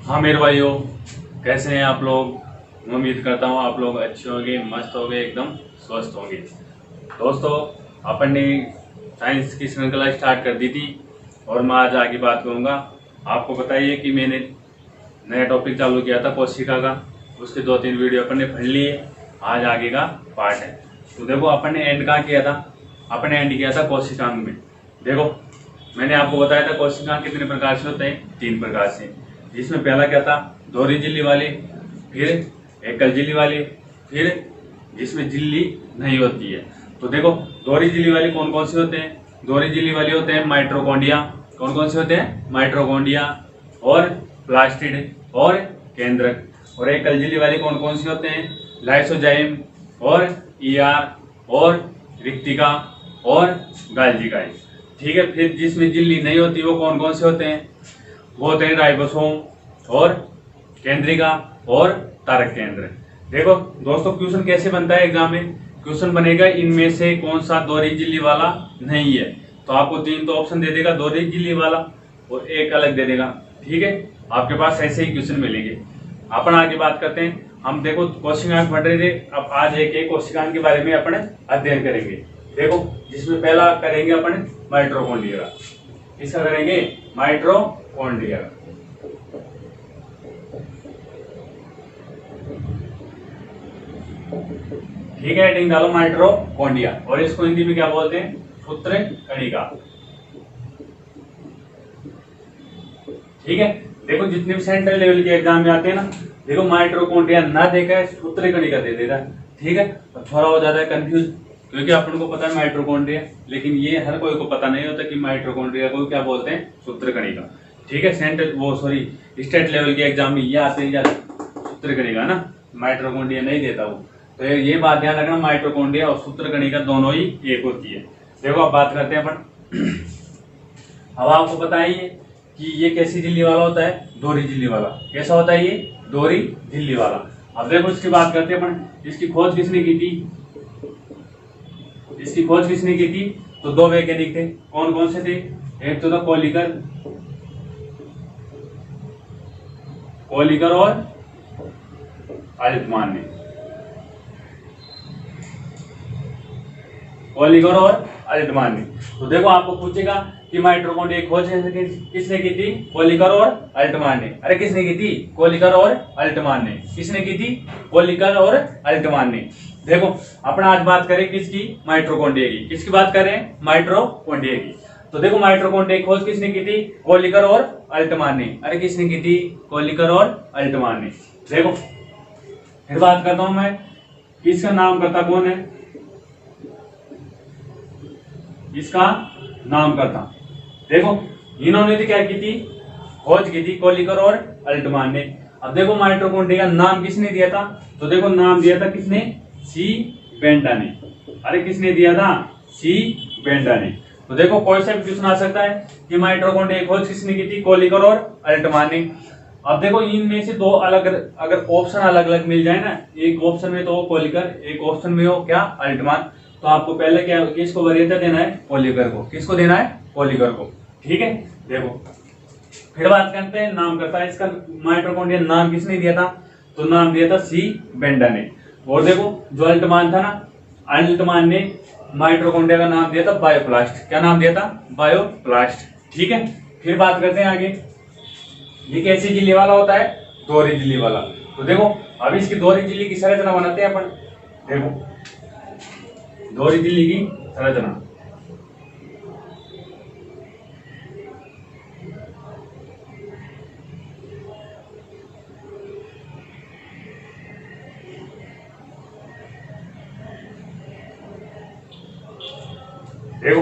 हाँ मेरे भाइयों, कैसे हैं आप लोग। मैं उम्मीद करता हूँ आप लोग अच्छे होंगे, मस्त होंगे, एकदम स्वस्थ होंगे। दोस्तों, अपन ने साइंस की श्रृंखला स्टार्ट कर दी थी और मैं आज आगे बात करूँगा। आपको बताइए कि मैंने नया टॉपिक चालू किया था कोशिका का। उसके 2-3 वीडियो अपन ने पढ़ लिए। आज आगे का पार्ट है। तो देखो, अपन ने एंड कहाँ किया था। अपन ने एंड किया था कोशिकांग में। देखो, मैंने आपको बताया था कोशिकांग कितने प्रकार से होते हैं, 3 प्रकार से। जिसमें पहला क्या था, दोहरी झिल्ली वाली, फिर एकल झिल्ली वाली, फिर जिसमें झिल्ली नहीं होती है। तो देखो, दोहरी झिल्ली वाली कौन कौन से होते हैं। दोहरी झिल्ली वाली होते हैं माइटोकॉन्ड्रिया। कौन कौन से होते हैं, माइटोकॉन्ड्रिया और प्लास्टिड और केंद्रक। और एकल झिल्ली वाली कौन कौन से होते हैं, लाइसोजाइम और ईआर और रिक्तिका और गाल्जिकाई। ठीक है। फिर जिसमें झिल्ली नहीं होती वो कौन कौन से होते हैं, वो होते हैं राइबोसोम और केंद्रिका और तारक केंद्र। देखो दोस्तों, क्वेश्चन कैसे बनता है एग्जाम में। क्वेश्चन बनेगा इनमें से कौन सा दोहरी झिल्ली वाला नहीं है। तो आपको 3 तो ऑप्शन दे देगा, दोहरी झिल्ली वाला और एक अलग दे देगा। ठीक है, आपके पास ऐसे ही क्वेश्चन मिलेंगे। अपन आगे बात करते हैं। हम देखो कोशिकांग पढ़ रहे थे, अब आज एक कोशिकांग के बारे में अपन अध्ययन करेंगे। देखो, जिसमें पहला करेंगे अपन माइटोकॉन्ड्रिया। इसका करेंगे माइटोकॉन्ड्रिया। ठीक है, हेडिंग डालो माइटोकॉन्ड्रिया। और इसको हिंदी में क्या बोलते हैं, सूत्र कणिका। ठीक है। देखो, जितने भी सेंट्रल लेवल के एग्जाम में आते हैं ना, देखो माइटोकॉन्ड्रिया ना देखा सूत्र कणिका दे देता है। ठीक है, थोड़ा हो जाता है कंफ्यूज, क्योंकि अपन को पता है माइटोकॉन्ड्रिया, लेकिन ये हर कोई को पता नहीं होता कि माइटोकॉन्ड्रिया को क्या बोलते हैं, सूत्र कणिका। ठीक है, स्टेट लेवल के एग्जाम में ये आते हैं सूत्र कणिका ना, माइटोकॉन्ड्रिया नहीं देता वो। तो ये बात ध्यान रखना, माइटोकॉन्ड्रिया और सूत्र कणिका दोनों ही एक होती है। देखो, अब बात करते हैं अपन। अब आपको पता ही है कि ये कैसी झिल्ली वाला होता है, दोहरी झिल्ली वाला। कैसा होता है ये, दोहरी झिल्ली वाला। अब देखो, इसकी बात करते हैं अपन। इसकी खोज किसने की थी, इसकी खोज किसने की थी। तो 2 वैज्ञानिक थे। कौन कौन से थे, एक तो था कोलिकर और अल्टमान ने। कोलिकर और अल्टमान ने। तो देखो, आपको पूछेगा कि माइटोकॉन्ड्रिया की खोज किसने की थी, कोलिकर और अल्टमान ने। अरे किसने की थी, कोलिकर और अल्टमान ने। किसने की थी, कोलिकर और अल्टमान ने। देखो, अपन आज बात करें किसकी, माइटोकॉन्ड्रिया की। किसकी बात करें, माइटोकॉन्ड्रिया की। तो देखो, माइटोकॉन्ड्रिया की खोज किसने की थी, कोलिकर और अल्टमान ने। अरे किसने की थी, कोलिकर और अल्टमान ने। देखो, फिर बात करता हूं मैं, इसका नाम करता कौन है, इसका नाम करता। देखो, इन्होंने तो क्या की थी, खोज की थी, कोलिकर और अल्टमान ने। अब देखो, माइटोकॉन्ड्रिया का नाम किसने दिया था। तो देखो, नाम दिया था किसने, सी बेंडा ने। अरे किसने दिया था, सी बेंडा ने। तो देखो, कोई सा भी क्वेश्चन आ सकता है कि माइटोकॉन्ड्रिया की खोज किसने की थी, कोलिकर और अल्टमान ने। अब देखो, इनमें से 2 अलग, अगर ऑप्शन अलग अलग मिल जाए ना, एक ऑप्शन में तो कोलिकर, एक ऑप्शन में हो क्या, अल्टमान, तो आपको पहले क्या, किसको वरीयता देना है, कोलिकर को। किसको देना है, कोलिकर को। ठीक है। देखो, फिर बात करते हैं नाम करता है इसका। माइटोकॉन्ड्रिया नाम किसने दिया था, तो नाम दिया था सी बेंडा ने। और देखो, जो अल्टमान था ना, अल्टमान ने माइटोकॉन्ड्रिया का नाम दिया था बायोप्लास्ट। क्या नाम दिया था, बायोप्लास्ट। ठीक है। फिर बात करते हैं आगे, ये कैसी झिल्ली वाला होता है, दोहरी झिल्ली वाला। तो देखो, अब इसकी दोहरी झिल्ली की संरचना बनाते हैं अपन। देखो, दोहरी झिल्ली की संरचना। देखो,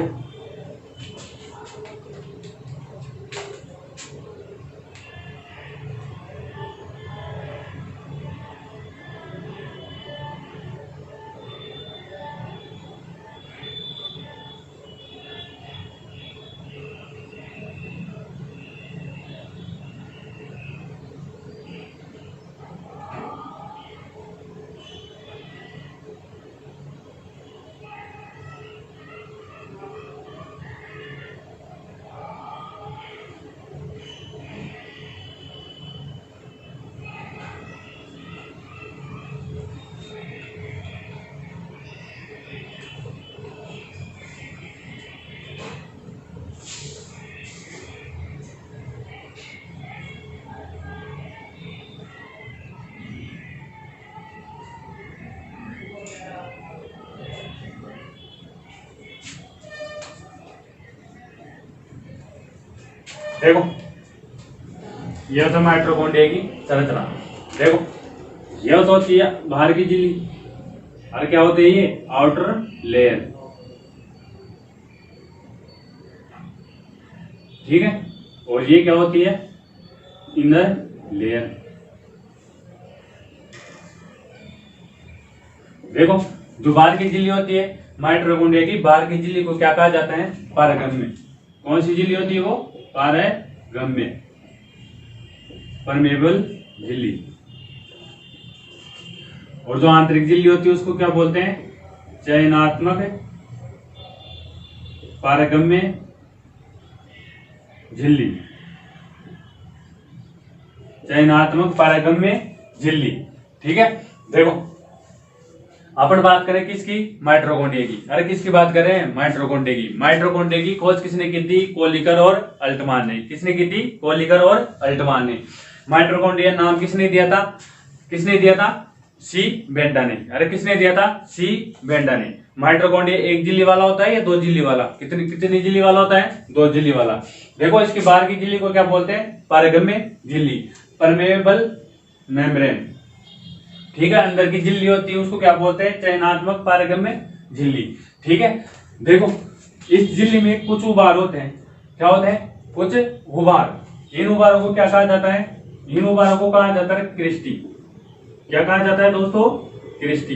देखो ये होता है माइटोकॉन्ड्रिया की संरचना। देखो ये तो होती है बाहर की झिल्ली, और क्या होती है ये आउटर लेयर, ठीक है। और ये क्या होती है इनर लेयर। देखो जो बाहर की झिल्ली होती है माइटोकॉन्ड्रिया की, बाहर की झिल्ली को क्या कहा जाता है पारगम्य। कौन सी झिल्ली होती है वो पारगम्य, परमेबल झिल्ली। और जो आंतरिक झिल्ली होती है उसको क्या बोलते हैं चयनात्मक पारगम्य झिल्ली, चयनात्मक पारगम्य झिल्ली, ठीक है। देखो अपन बात करें किसकी माइटोकॉन्ड्रिया की। अरे किसकी बात करें माइटोकॉन्ड्रिया की। माइटोकॉन्ड्रिया की खोज किसने की थी कोलिकर और अल्टमान ने। किसने की थी कोलिकर और अल्टमान ने। माइटोकॉन्ड्रिया नाम किसने दिया था, किसने दिया था सी बेंडा ने। अरे किसने दिया था सी बेंडा ने। माइटोकॉन्ड्रिया एक झिल्ली वाला होता है या दो झिल्ली वाला, कितनी कितनी झिल्ली वाला होता है दो झिल्ली वाला। देखो इसकी बाहर की झिल्ली को क्या बोलते हैं पारगम्य झिल्ली, परमेबल मेम्ब्रेन, ठीक है। अंदर की झिल्ली होती है उसको क्या बोलते हैं चयनात्मक पारगम्य झिल्ली, ठीक है। देखो इस झिल्ली में कुछ उभार होते हैं, क्या होते हैं कुछ उभार। इन उभारों को क्या कहा जाता है, इन उभारों को कहा जाता है क्रिस्टी। क्या कहा जाता है दोस्तों क्रिस्टी।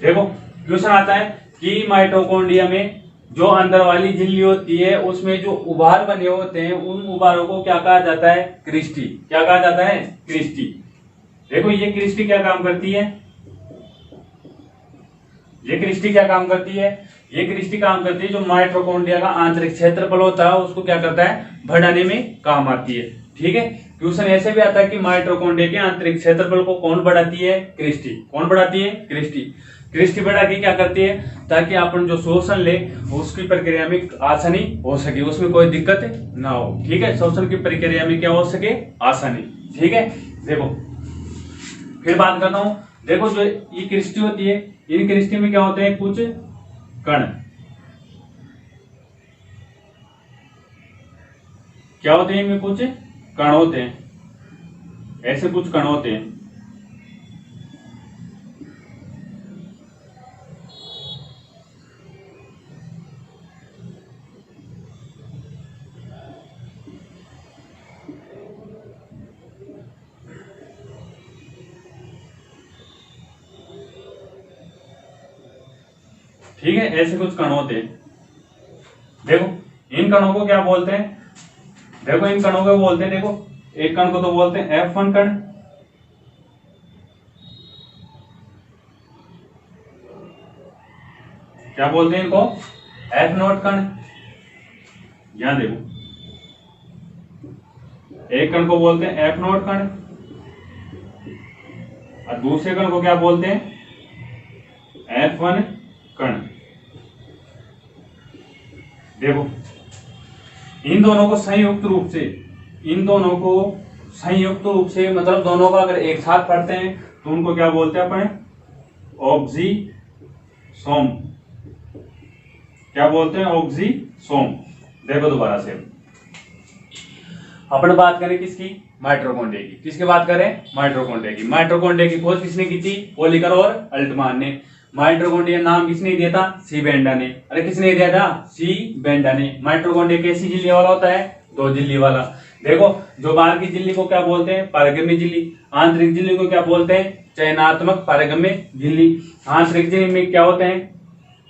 देखो क्वेश्चन आता है कि माइटोकॉन्ड्रिया में जो अंदर वाली झिल्ली होती है उसमें जो उभार बने होते हैं उन उभारों को क्या कहा जाता है क्रिस्टी। क्या कहा जाता है क्रिस्टी। देखो ये क्रिस्टी क्या काम करती है, ये क्रिस्टी क्या काम करती है, ये क्रिस्टी काम करती है जो माइटोकॉन्ड्रिया का आंतरिक क्षेत्रफल होता है उसको क्या करता है बढ़ाने में काम आती है, ठीक है। क्वेश्चन ऐसे भी आता है कि माइटोकॉन्ड्रिया के आंतरिक क्षेत्रफल को कौन बढ़ाती है क्रिस्टी। कौन बढ़ाती है क्रिस्टी। क्रिस्टी बढ़ा के क्या करती है ताकि अपन जो शोषण ले उसकी प्रक्रिया में आसानी हो सके, उसमें कोई दिक्कत ना हो, ठीक है। शोषण की प्रक्रिया में क्या हो सके आसानी, ठीक है। देखो फिर बात करता हूं। देखो जो ये क्रिस्टी होती है इन क्रिस्टी में क्या होते हैं कुछ कण, क्या होते हैं इनमें कुछ कण होते हैं, ऐसे कुछ कण होते हैं, ठीक है। ऐसे कुछ कण होते हैं। देखो इन कणों को क्या बोलते हैं, देखो इन कणों को बोलते हैं, देखो एक कण को तो बोलते हैं F1 कण, क्या बोलते हैं इनको F0 कण। यहां देखो एक कण को बोलते हैं F0 कण और दूसरे कण को क्या बोलते हैं F1 कण। देखो इन दोनों को संयुक्त रूप से, इन दोनों को संयुक्त रूप से मतलब दोनों का अगर एक साथ पढ़ते हैं तो उनको क्या बोलते हैं अपन ऑक्सीसोम। क्या बोलते हैं ऑक्सीसोम। देखो दोबारा से अपन बात करें किसकी माइटोकॉन्ड्रिया की। किसकी बात करें माइटोकॉन्ड्रिया की। माइटोकॉन्ड्रिया की खोज किसने की थी कोलिकर और अल्टमान ने। माइटोकॉन्ड्रिया नाम किसने दिया था सी बेंडा ने। अरे किसने दिया था सी बेंडा ने। माइटोकॉन्ड्रिया कैसी झिल्ली वाला होता है दो झिल्ली वाला। देखो जो बाहर की झिल्ली को क्या बोलते हैं पारगम्य झिल्ली, आंतरिक झिल्ली को क्या बोलते हैं चयनात्मक पारगम्य झिल्ली। आंतरिक झिल्ली में क्या होते हैं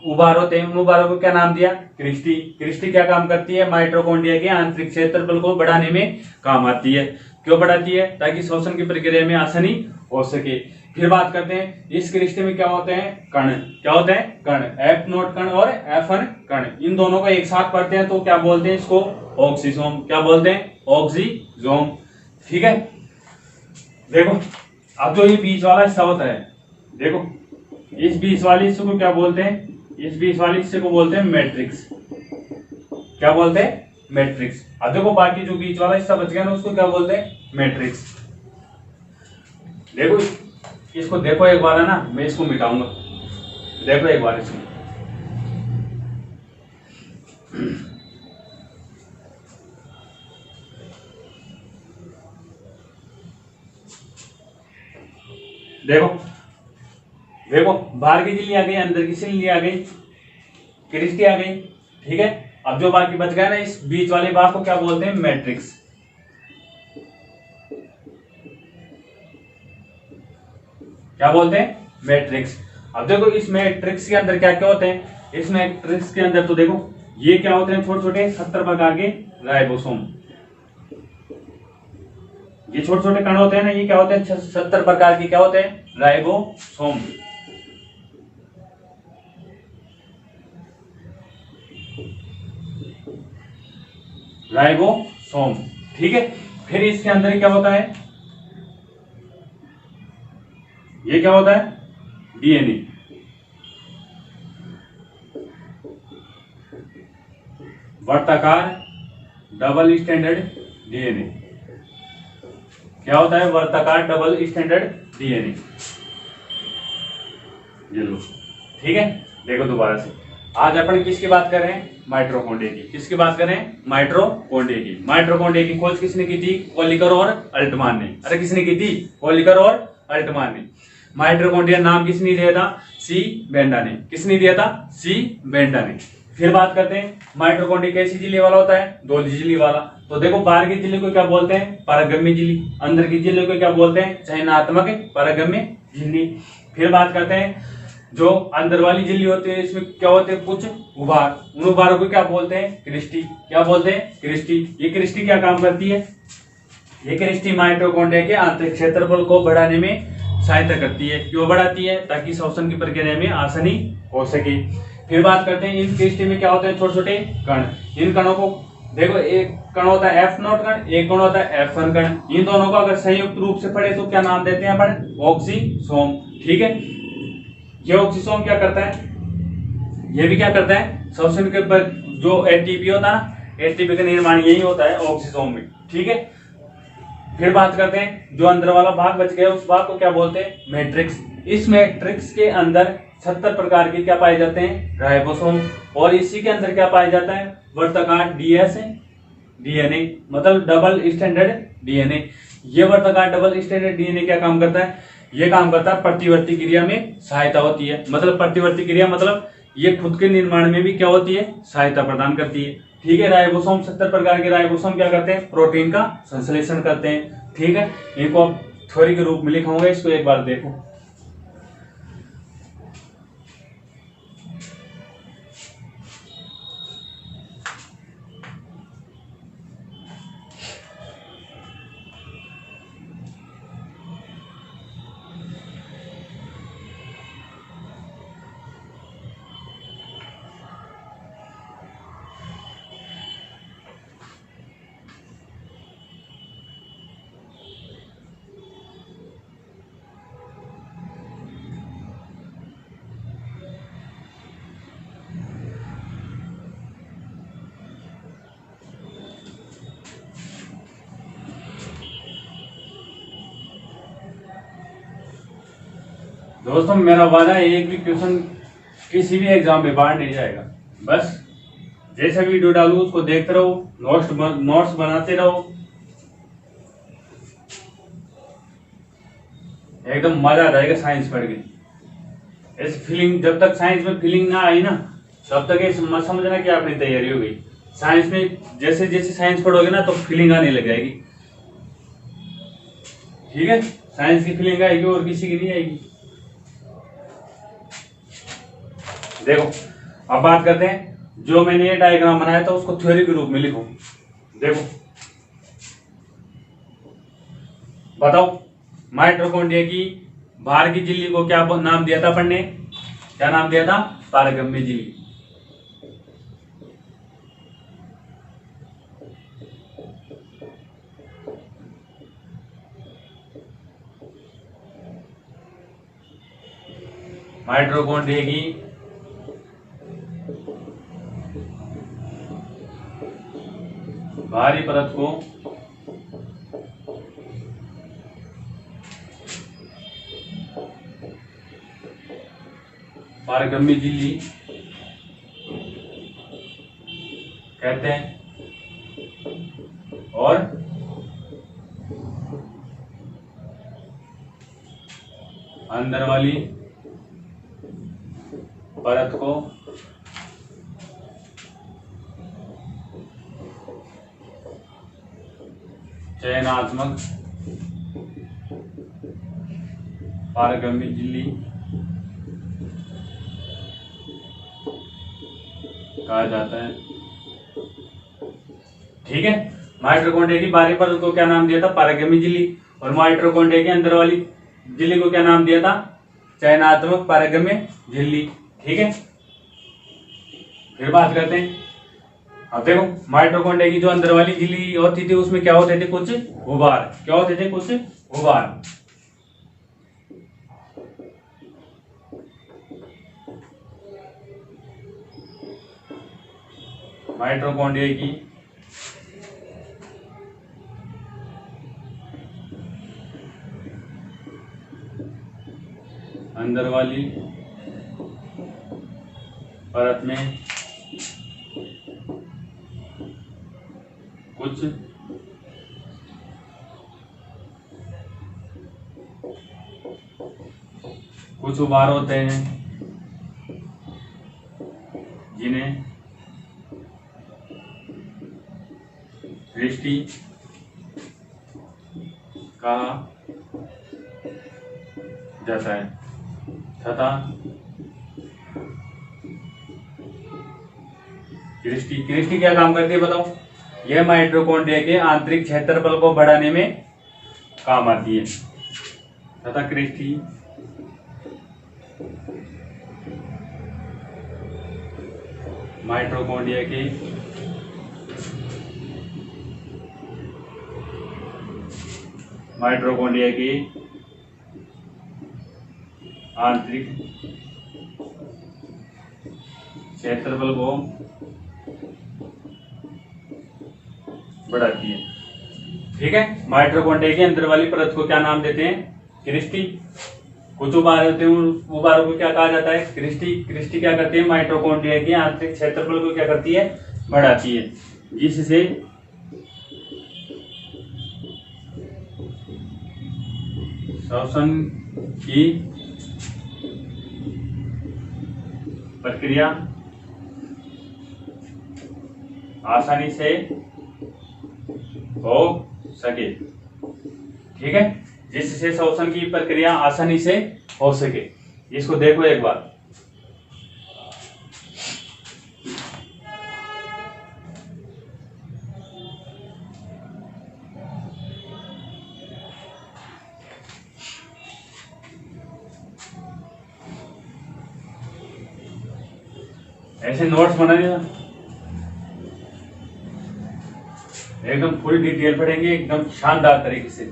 उभार होते हैं, उन उभारों को क्या नाम दिया क्रिस्टी। क्रिस्टी क्या काम करती है माइटोकॉन्ड्रिया के आंतरिक क्षेत्रफल को बढ़ाने में काम आती है। क्यों बढ़ाती है ताकि शोषण की प्रक्रिया में आसानी हो सके। फिर बात करते हैं इस क्रिस्टी में क्या होते हैं कण। क्या होते हैं कण F0 कण और F1 कण। इन दोनों को एक साथ पढ़ते हैं तो क्या बोलते हैं इसको ऑक्सीसोम। क्या बोलते हैं ऑक्सीसोम, ठीक है। देखो अब जो ये बीच वाला हिस्सा होता है, देखो इस बीच वाले हिस्से को क्या बोलते हैं, इस बीच वाले हिस्से को बोलते हैं मैट्रिक्स। क्या बोलते हैं मैट्रिक्स। अब देखो बाकी जो बीच वाला हिस्सा बच गया ना उसको क्या बोलते हैं मैट्रिक्स। देखो इसको देखो एक बार है ना, मैं इसको मिटाऊंगा, देखो एक बार इसको। देखो देखो, बाहर की झिल्ली आ गई, अंदर की झिल्ली आ गई, क्रिस्टी आ गई। ठीक है, अब जो बाकी बच गया ना, इस बीच वाले भाग को क्या बोलते हैं? मैट्रिक्स। क्या बोलते हैं? मैट्रिक्स। अब देखो इस मैट्रिक्स के अंदर क्या क्या होते हैं? इस मैट्रिक्स के अंदर तो देखो ये क्या होते हैं? छोटे छोटे 70 प्रकार के राइबोसोम। ये छोटे छोटे कण होते हैं ना, ये क्या होते हैं? 70 प्रकार के क्या होते हैं? राइबोसोम। राइबोसोम। ठीक है, फिर इसके अंदर क्या होता है? ये क्या होता है? डीएनए। वर्ताकार डबल स्टैंडर्ड डीएनए। क्या होता है? वर्ताकार डबल स्टैंडर्ड डीएनए। ये लो। ठीक है, देखो दोबारा से। आज अपन किसकी बात कर रहे हैं? माइटोकॉन्ड्रिया की। किसकी बात कर रहे हैं? माइटोकॉन्ड्रिया की। माइटोकॉन्ड्रिया की खोज किसने की थी? कोलिकर और अल्टमान ने। अरे किसने की थी? कोलिकर और अल्टमान ने। माइटोकॉन्ड्रिया नाम किसने दिया था? सी बेंडा ने। किसने दिया था? सी बेंडा ने। फिर बात करते हैं माइटोकॉन्ड्रिया कैसी झिल्ली वाला होता है? दो झिल्ली वाला। तो देखो बाहर की झिल्ली को क्या बोलते हैं? पारगम्य झिल्ली। अंदर की झिल्ली को क्या बोलते हैं? चयनात्मक पारगम्य झिल्ली। फिर बात करते हैं जो अंदर वाली झिल्ली होती है, इसमें क्या होते हैं? कुछ उभार। उन उभारों को क्या बोलते हैं? क्रिस्टी। क्या बोलते हैं? क्रिस्टी। ये क्रिस्टी क्या काम करती है? ये क्रिस्टी माइटोकॉन्ड्रिया के आंतरिक क्षेत्रफल को बढ़ाने में सहायता करती है। क्यों बढ़ाती है? ताकि श्वसन की प्रक्रिया में आसानी हो सके। फिर बात करते हैं इन क्रिस्टी में क्या होते हैं? छोटे छोटे कण। इन कणों को देखो, एक कण होता है एफ नॉट कण, एक कण होता है F1 कण। इन दोनों को अगर संयुक्त रूप से पढ़े तो क्या नाम देते हैं अपन? ऑक्सीसोम। ठीक है, ये ऑक्सीसोम क्या करता है? ये भी क्या करता है? श्वसन के पर जो एटीपी होता है ना, एटीपी का निर्माण यही होता है ऑक्सीसोम में। ठीक है, फिर बात करते हैं जो अंदर वाला भाग बच गया उस भाग को क्या बोलते हैं? मैट्रिक्स। इस मैट्रिक्स के अंदर 70 प्रकार के क्या पाए जाते हैं? राइबोसोम। और इसी के अंदर क्या पाया जाता है? वर्ताकार डीएनए, मतलब डबल स्टैंडर्ड डीएनए। ये वर्ताकार डबल स्टैंडर्ड डीएनए क्या काम करता है? ये काम करता है प्रतिवर्ती क्रिया में सहायता होती है। मतलब प्रतिवर्ती क्रिया मतलब ये खुद के निर्माण में भी क्या होती है? सहायता प्रदान करती है। ठीक है, राइबोसोम 70 प्रकार के राइबोसोम क्या करते हैं? प्रोटीन का संश्लेषण करते हैं। ठीक है, इनको थ्योरी के रूप में लिखाऊंगा, इसको एक बार देखो। दोस्तों मेरा वादा है, एक भी क्वेश्चन किसी भी एग्जाम में बाहर नहीं जाएगा। बस जैसा वीडियो डालू उसको देखते रहो, नोट्स बनाते रहो, एकदम मजा आ जाएगा साइंस पढ़ के। ऐसी फीलिंग, जब तक साइंस में फीलिंग ना आई ना तब तक ये मत समझना कि आपकी तैयारी हो गई। साइंस में जैसे जैसे साइंस पढ़ोगे ना तो फीलिंग आने लग जाएगी। ठीक है, साइंस की फीलिंग आएगी और किसी की नहीं आएगी। देखो अब बात करते हैं, जो मैंने ये डायग्राम बनाया था उसको थ्योरी के रूप में लिखो। देखो बताओ, माइटोकॉन्ड्रिया की बाहर की झिल्ली को क्या नाम दिया था अपन ने? क्या नाम दिया था? पारगम्य झिल्ली। माइटोकॉन्ड्रिया की बाहरी परत को पारगम्य झिल्ली कहते हैं। और अंदर वाली परत को चयनात्मक पारगम्य झिल्ली कहा जाता है। ठीक है, माइटोकॉन्ड्रिया की बाहरी परत को क्या नाम दिया था? पारगम्य झिल्ली। और माइटोकॉन्ड्रिया के अंदर वाली झिल्ली को क्या नाम दिया था? चयनात्मक पारगम्य झिल्ली। ठीक है, फिर बात करते हैं। अब देखो, माइटोकॉन्ड्रिया की जो अंदर वाली झिल्ली होती थी उसमें क्या होते थे? कुछ गुबार। क्या होते थे? कुछ गुबार। माइटोकॉन्ड्रिया की अंदर वाली परत में कुछ उभार होते हैं जिन्हें दृष्टि कहा जाता है तथा दृष्टि क्या काम करती है बताओ? यह माइटोकॉन्ड्रिया के आंतरिक क्षेत्रफल को बढ़ाने में काम आती है तथा दृष्टि माइटोकॉन्ड्रिया के आंतरिक क्षेत्रफल को बढ़ाती है। ठीक है, माइटोकॉन्ड्रिया के अंदर वाली परत को क्या नाम देते हैं? क्रिस्टी। कुछ उभार होते हैं, उभारों को क्या कहा जाता है? क्रिस्टी। क्रिस्टी क्या करती है? माइटोकॉन्ड्रिया के आंतरिक क्षेत्रफल को क्या करती है? बढ़ाती है, जिससे श्वसन की प्रक्रिया आसानी से हो सके। ठीक है, जिससे श्वसन की प्रक्रिया आसानी से हो सके। इसको देखो एक बार। ऐसे नोट्स बनाने एकदम फुल डिटेल पढ़ेंगे, एकदम शानदार तरीके से।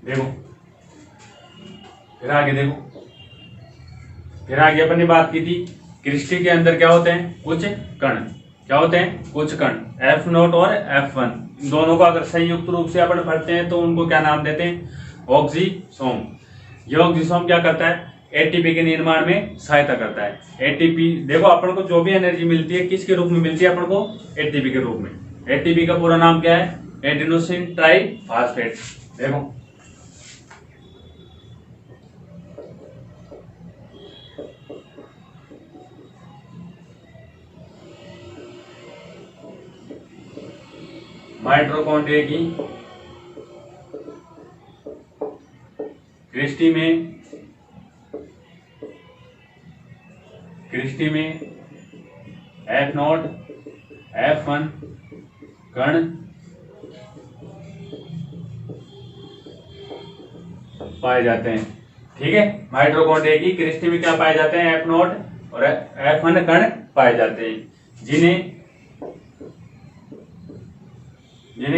देखो, फिर आगे देखो, फिर आगे अपन ने बात की थी क्रिस्टी के अंदर क्या होते हैं? कुछ कण। क्या होते हैं? कुछ कण। F0 और F1 दोनों को अगर संयुक्त रूप से अपन पढ़ते हैं तो उनको क्या नाम देते हैं? ऑक्सीसोम। यह ऑक्सीसोम क्या करता है? एटीपी के निर्माण में सहायता करता है। एटीपी देखो, अपन को जो भी एनर्जी मिलती है किसके रूप में मिलती है? अपन को एटीपी के रूप में। एटीपी का पूरा नाम क्या है? Adenosine triphosphate. देखो, माइटोकॉन्ड्रिया की क्रिस्टी में F0 F1 कण पाए जाते हैं। ठीक है, माइटोकॉन्ड्रिया की क्रिस्टी में क्या पाए जाते हैं? F0 और F1 कण पाए जाते हैं, जिन्हें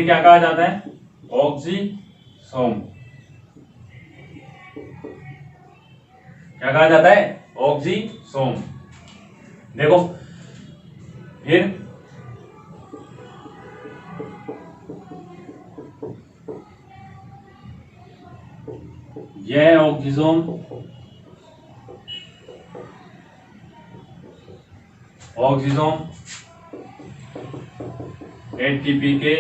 क्या कहा जाता है? ऑक्सीसोम। क्या कहा जाता है? ऑक्सीसोम। देखो, फिर यह ऑक्सीसोम एटीपी के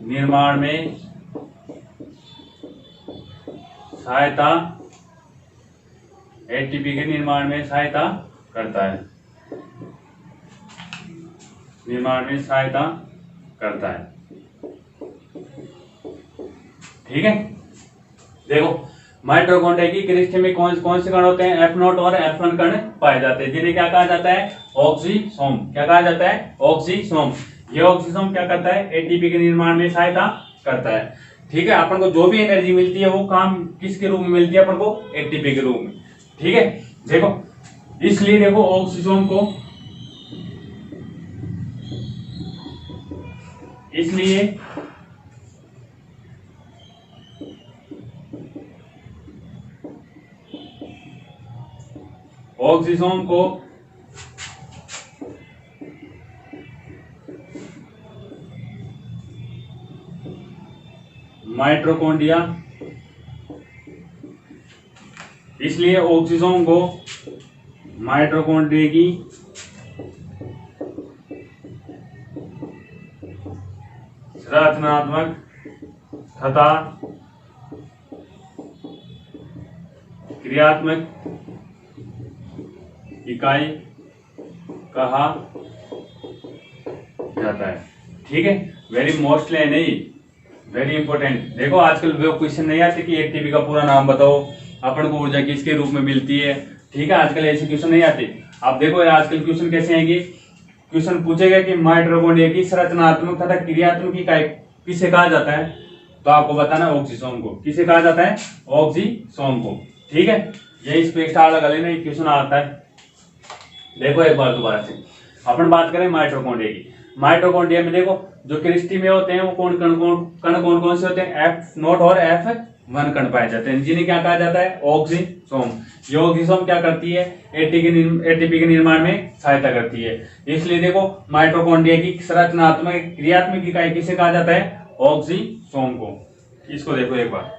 निर्माण में सहायता एटीपी के निर्माण में सहायता करता है, निर्माण में सहायता करता है। ठीक है, देखो माइटोकॉन्ड्रिया की क्रिस्टल में कौन कौन से कण होते हैं? F0 और F1 कण पाए जाते हैं, जिन्हें क्या कहा जाता है? ऑक्सीसोम। क्या कहा जाता है? ऑक्सीसोम। ये ऑक्सीसोम क्या करता है? एटीपी के निर्माण में सहायता करता है। ठीक है, अपन को जो भी एनर्जी मिलती है वो काम किसके रूप में मिलती है? अपन को एटीपी के रूप में। ठीक है, देखो इसलिए देखो ऑक्सीसोम को, इसलिए ऑक्सीसोम को माइटोकॉन्ड्रिया, इसलिए ऑक्सीसोम को माइटोकॉन्ड्रिया की रचनात्मक तथा क्रियात्मक इकाई कहा जाता है। ठीक है, वेरी मोस्टली नहीं, वेरी इंपॉर्टेंट। देखो आजकल वो क्वेश्चन नहीं आते कि एटीपी का पूरा नाम बताओ, अपन को ऊर्जा किसके रूप में मिलती है। ठीक है, आजकल ऐसे क्वेश्चन नहीं आते। आप देखो आजकल क्वेश्चन कैसे आएंगे, क्वेश्चन पूछेगा कि माइटोकॉन्ड्रिया की संरचनात्मक तथा क्रियात्मक इकाई किसे कहा जाता है, तो आपको बताना ऑक्सीसोम को। किसे कहा जाता है? ऑक्सीसोम को। ठीक है, ये इस पे स्टार लगा लेना, क्वेश्चन आता है। देखो एक बार दोबारा से अपन बात करें माइटोकॉन्ड्रिया की। माइटोकॉन्ड्रिया में देखो जो क्रिस्टी में होते हैं वो कौन कौन से होते हैं? F0 और F1 कण पाए जाते हैं, जिन्हें क्या कहा जाता है? ऑक्सीसोम। ये ऑक्सीसोम क्या करती है? एटीपी के निर्माण में सहायता करती है। इसलिए देखो माइटोकॉन्ड्रिया की संरचनात्मक क्रियात्मक इकाई किसे कहा जाता है? ऑक्सीसोम को। इसको देखो एक बार,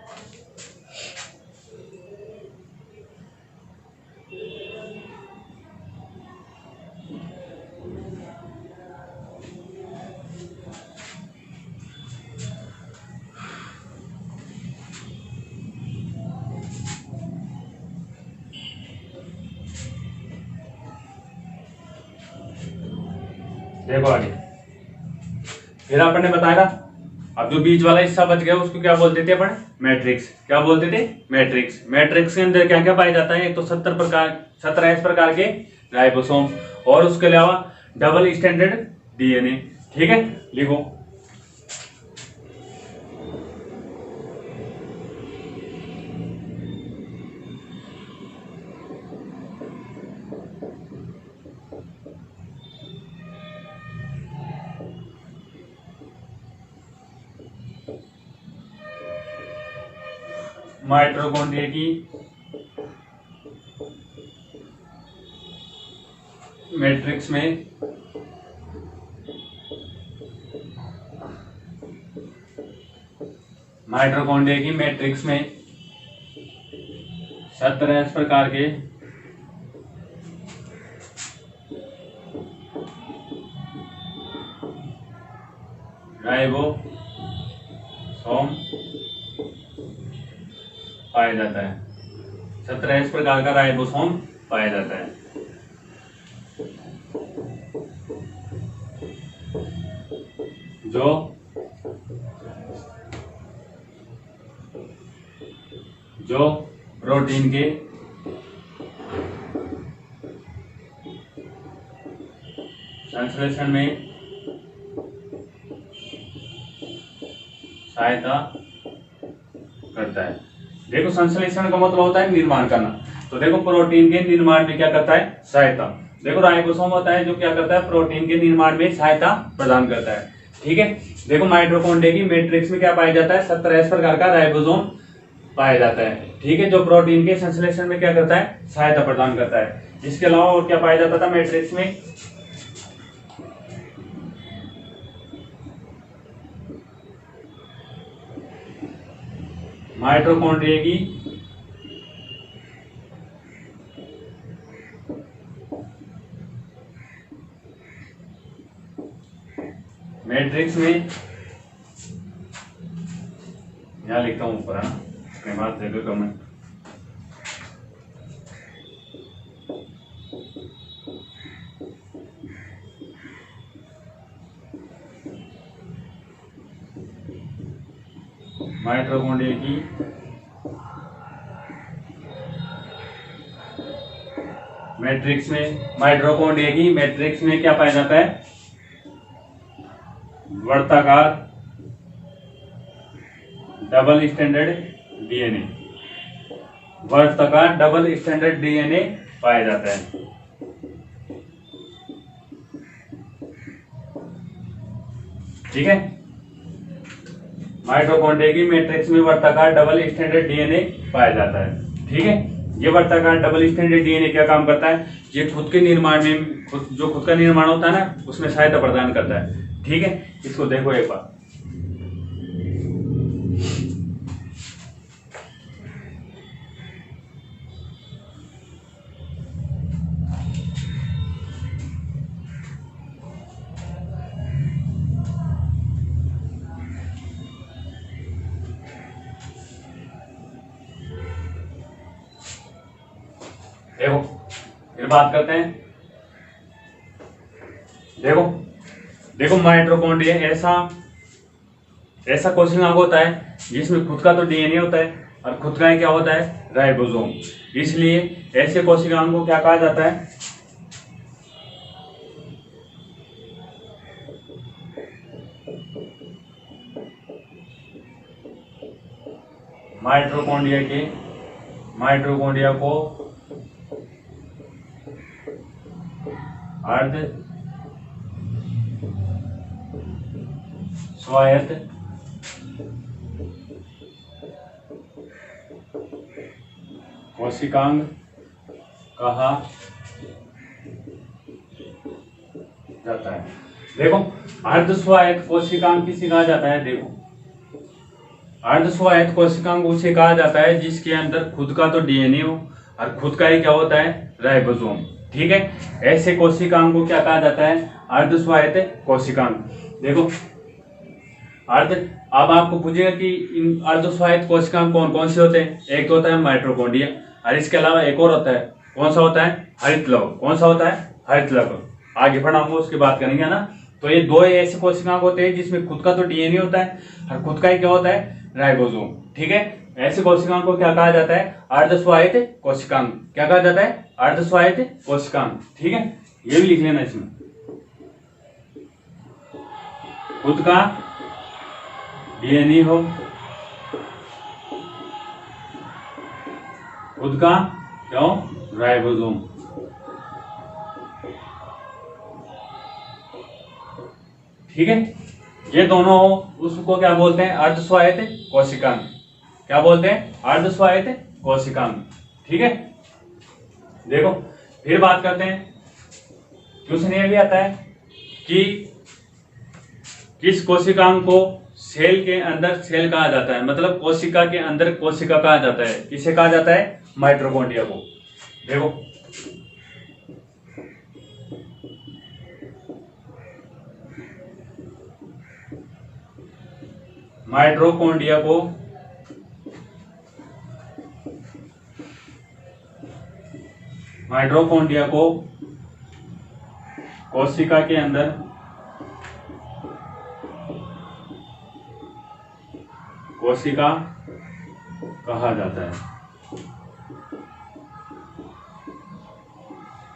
देखो आगे फिर अपन ने बताया। अब जो बीच वाला हिस्सा बच गया उसको क्या बोलते थे अपन? मैट्रिक्स। क्या बोलते थे? मैट्रिक्स। मैट्रिक्स के अंदर क्या क्या पाया जाता है? एक तो 17 प्रकार के राइबोसोम और उसके अलावा डबल स्टैंडर्ड डीएनए। ठीक है, लिखो माइटोकॉन्ड्रिया की मैट्रिक्स में माइटोकॉन्ड्रिया की मैट्रिक्स में 17 प्रकार के राइबोसोम पाया जाता है। 17 प्रकार का राइबोसोम पाया जाता है। जो प्रोटीन के संश्लेषण में सहायता करता है। देखो संश्लेषण का मतलब होता है निर्माण करना, तो देखो प्रोटीन के निर्माण में क्या करता है? सहायता। देखो राइबोसोम होता है जो क्या करता है? प्रोटीन के निर्माण में सहायता प्रदान करता है। ठीक है, देखो माइटोकॉन्ड्रिया की मैट्रिक्स में क्या पाया जाता है? 17 प्रकार का राइबोसोम पाया जाता है। ठीक है, जो प्रोटीन के संश्लेषण में क्या करता है? सहायता प्रदान करता है। इसके अलावा और क्या पाया जाता था मैट्रिक्स में? माइटोकॉन्ड्रिया की मैट्रिक्स में यहाँ लिखता हूँ ऊपर, है ना, अपने बात देखो कमेंट। माइटोकॉन्ड्रिया की मैट्रिक्स में क्या पाया जाता है? वर्ताकार डबल स्टैंडर्ड डीएनए, वर्ताकार डबल स्टैंडर्ड डीएनए पाया जाता है। ठीक है, माइटोकॉन्ड्रिया की मैट्रिक्स में वर्ताकार डबल स्टैंडर्ड डीएनए पाया जाता है। ठीक है, ये वर्ताकार डबल स्टैंडर्ड डीएनए क्या काम करता है? ये खुद के निर्माण में जो खुद का निर्माण होता है ना, उसमें सहायता प्रदान करता है। ठीक है, इसको देखो एक बार। देखो फिर बात करते हैं। देखो देखो माइटोकॉन्ड्रिया ऐसा कोशिकांग होता है जिसमें खुद का तो डीएनए होता है और खुद का क्या होता है? राइबोसोम। इसलिए ऐसे कोशिकांग को क्या कहा जाता है? माइटोकॉन्ड्रिया को अर्ध स्वायत्त कोशिकांग कहा जाता है। देखो अर्ध स्वायत्त कोशिकांग किसे कहा जाता है? देखो अर्ध स्वायत्त कोशिकांग उसे कहा जाता है जिसके अंदर खुद का तो डीएनए हो और खुद का ही क्या होता है? राइबोसोम। ठीक है, ऐसे कोशिकांग को क्या कहा जाता है? अर्ध स्वायत्त कोशिकांग। देखो अब आपको पूछेगा कि इन अर्ध स्वायत्त कोशिकांग कौन कौन से होते हैं? एक तो होता है माइटोकॉन्ड्रिया और इसके अलावा एक और होता है, कौन सा होता है? हरित लवक। कौन सा होता है? हरित लवक। आगे पढ़ाऊंगा उसकी बात करेंगे ना। तो ये दो ऐसे कोशिकांग होते हैं जिसमें खुद का तो डीएनए होता है और खुद का ही क्या होता है? राइबोसोम। ठीक है, ऐसे कोशिकांग को क्या कहा जाता है? अर्ध स्वायत्त कोशिकांग। क्या कहा जाता है? अर्ध स्वायत्त कोशिकांग। ठीक है, ये भी लिख लेना इसमें। खुद का डीएनए हो, खुद का क्या हो? राइबोसोम। ठीक है, ये दोनों हो उसको क्या बोलते हैं? अर्ध स्वायत्त कोशिकांग। क्या बोलते हैं? अर्ध स्वायत्त कोशिकांग। ठीक है, देखो फिर बात करते हैं। क्वेश्चन ये भी आता है कि किस कोशिकांग को सेल के अंदर सेल कहा जाता है? मतलब कोशिका के अंदर कोशिका कहा जाता है। किसे कहा जाता है? माइटोकॉन्ड्रिया को। देखो माइटोकॉन्ड्रिया को कोशिका के अंदर कोशिका कहा जाता है।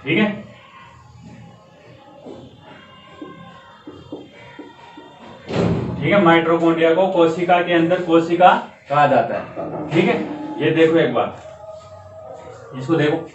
ठीक है, ठीक है, माइटोकॉन्ड्रिया को कोशिका के अंदर कोशिका कहा जाता है। ठीक है, ये देखो एक बार, इसको देखो।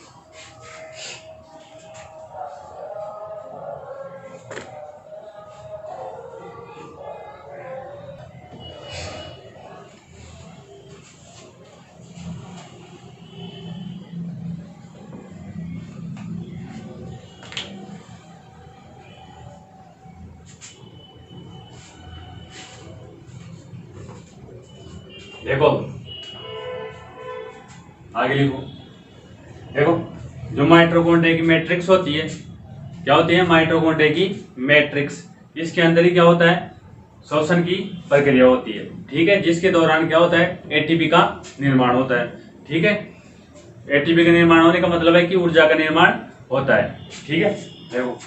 देखो आगे लिखो। देखो जो माइटोकॉन्ड्रिया की मैट्रिक्स होती है, क्या होती है? माइटोकॉन्ड्रिया की मैट्रिक्स। इसके अंदर ही क्या होता है? श्वसन की प्रक्रिया होती है, ठीक है, जिसके दौरान क्या होता है, एटीपी का निर्माण होता है, ठीक है। एटीपी का निर्माण होने का मतलब है कि ऊर्जा का निर्माण होता है, ठीक है। देखो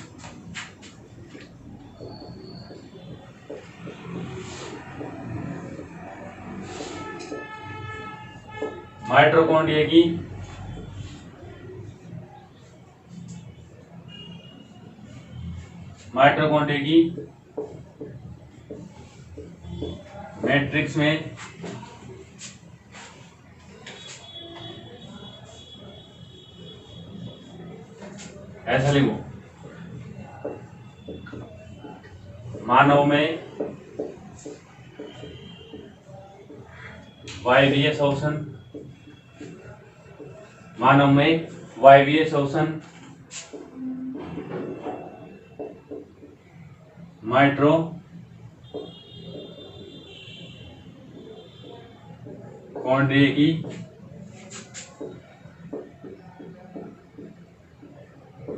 माइटोकॉन्ड्रिया की मैट्रिक्स में ऐसा लिखो, मानव में वायवीय श्वसन, माइटोकॉन्ड्रिया की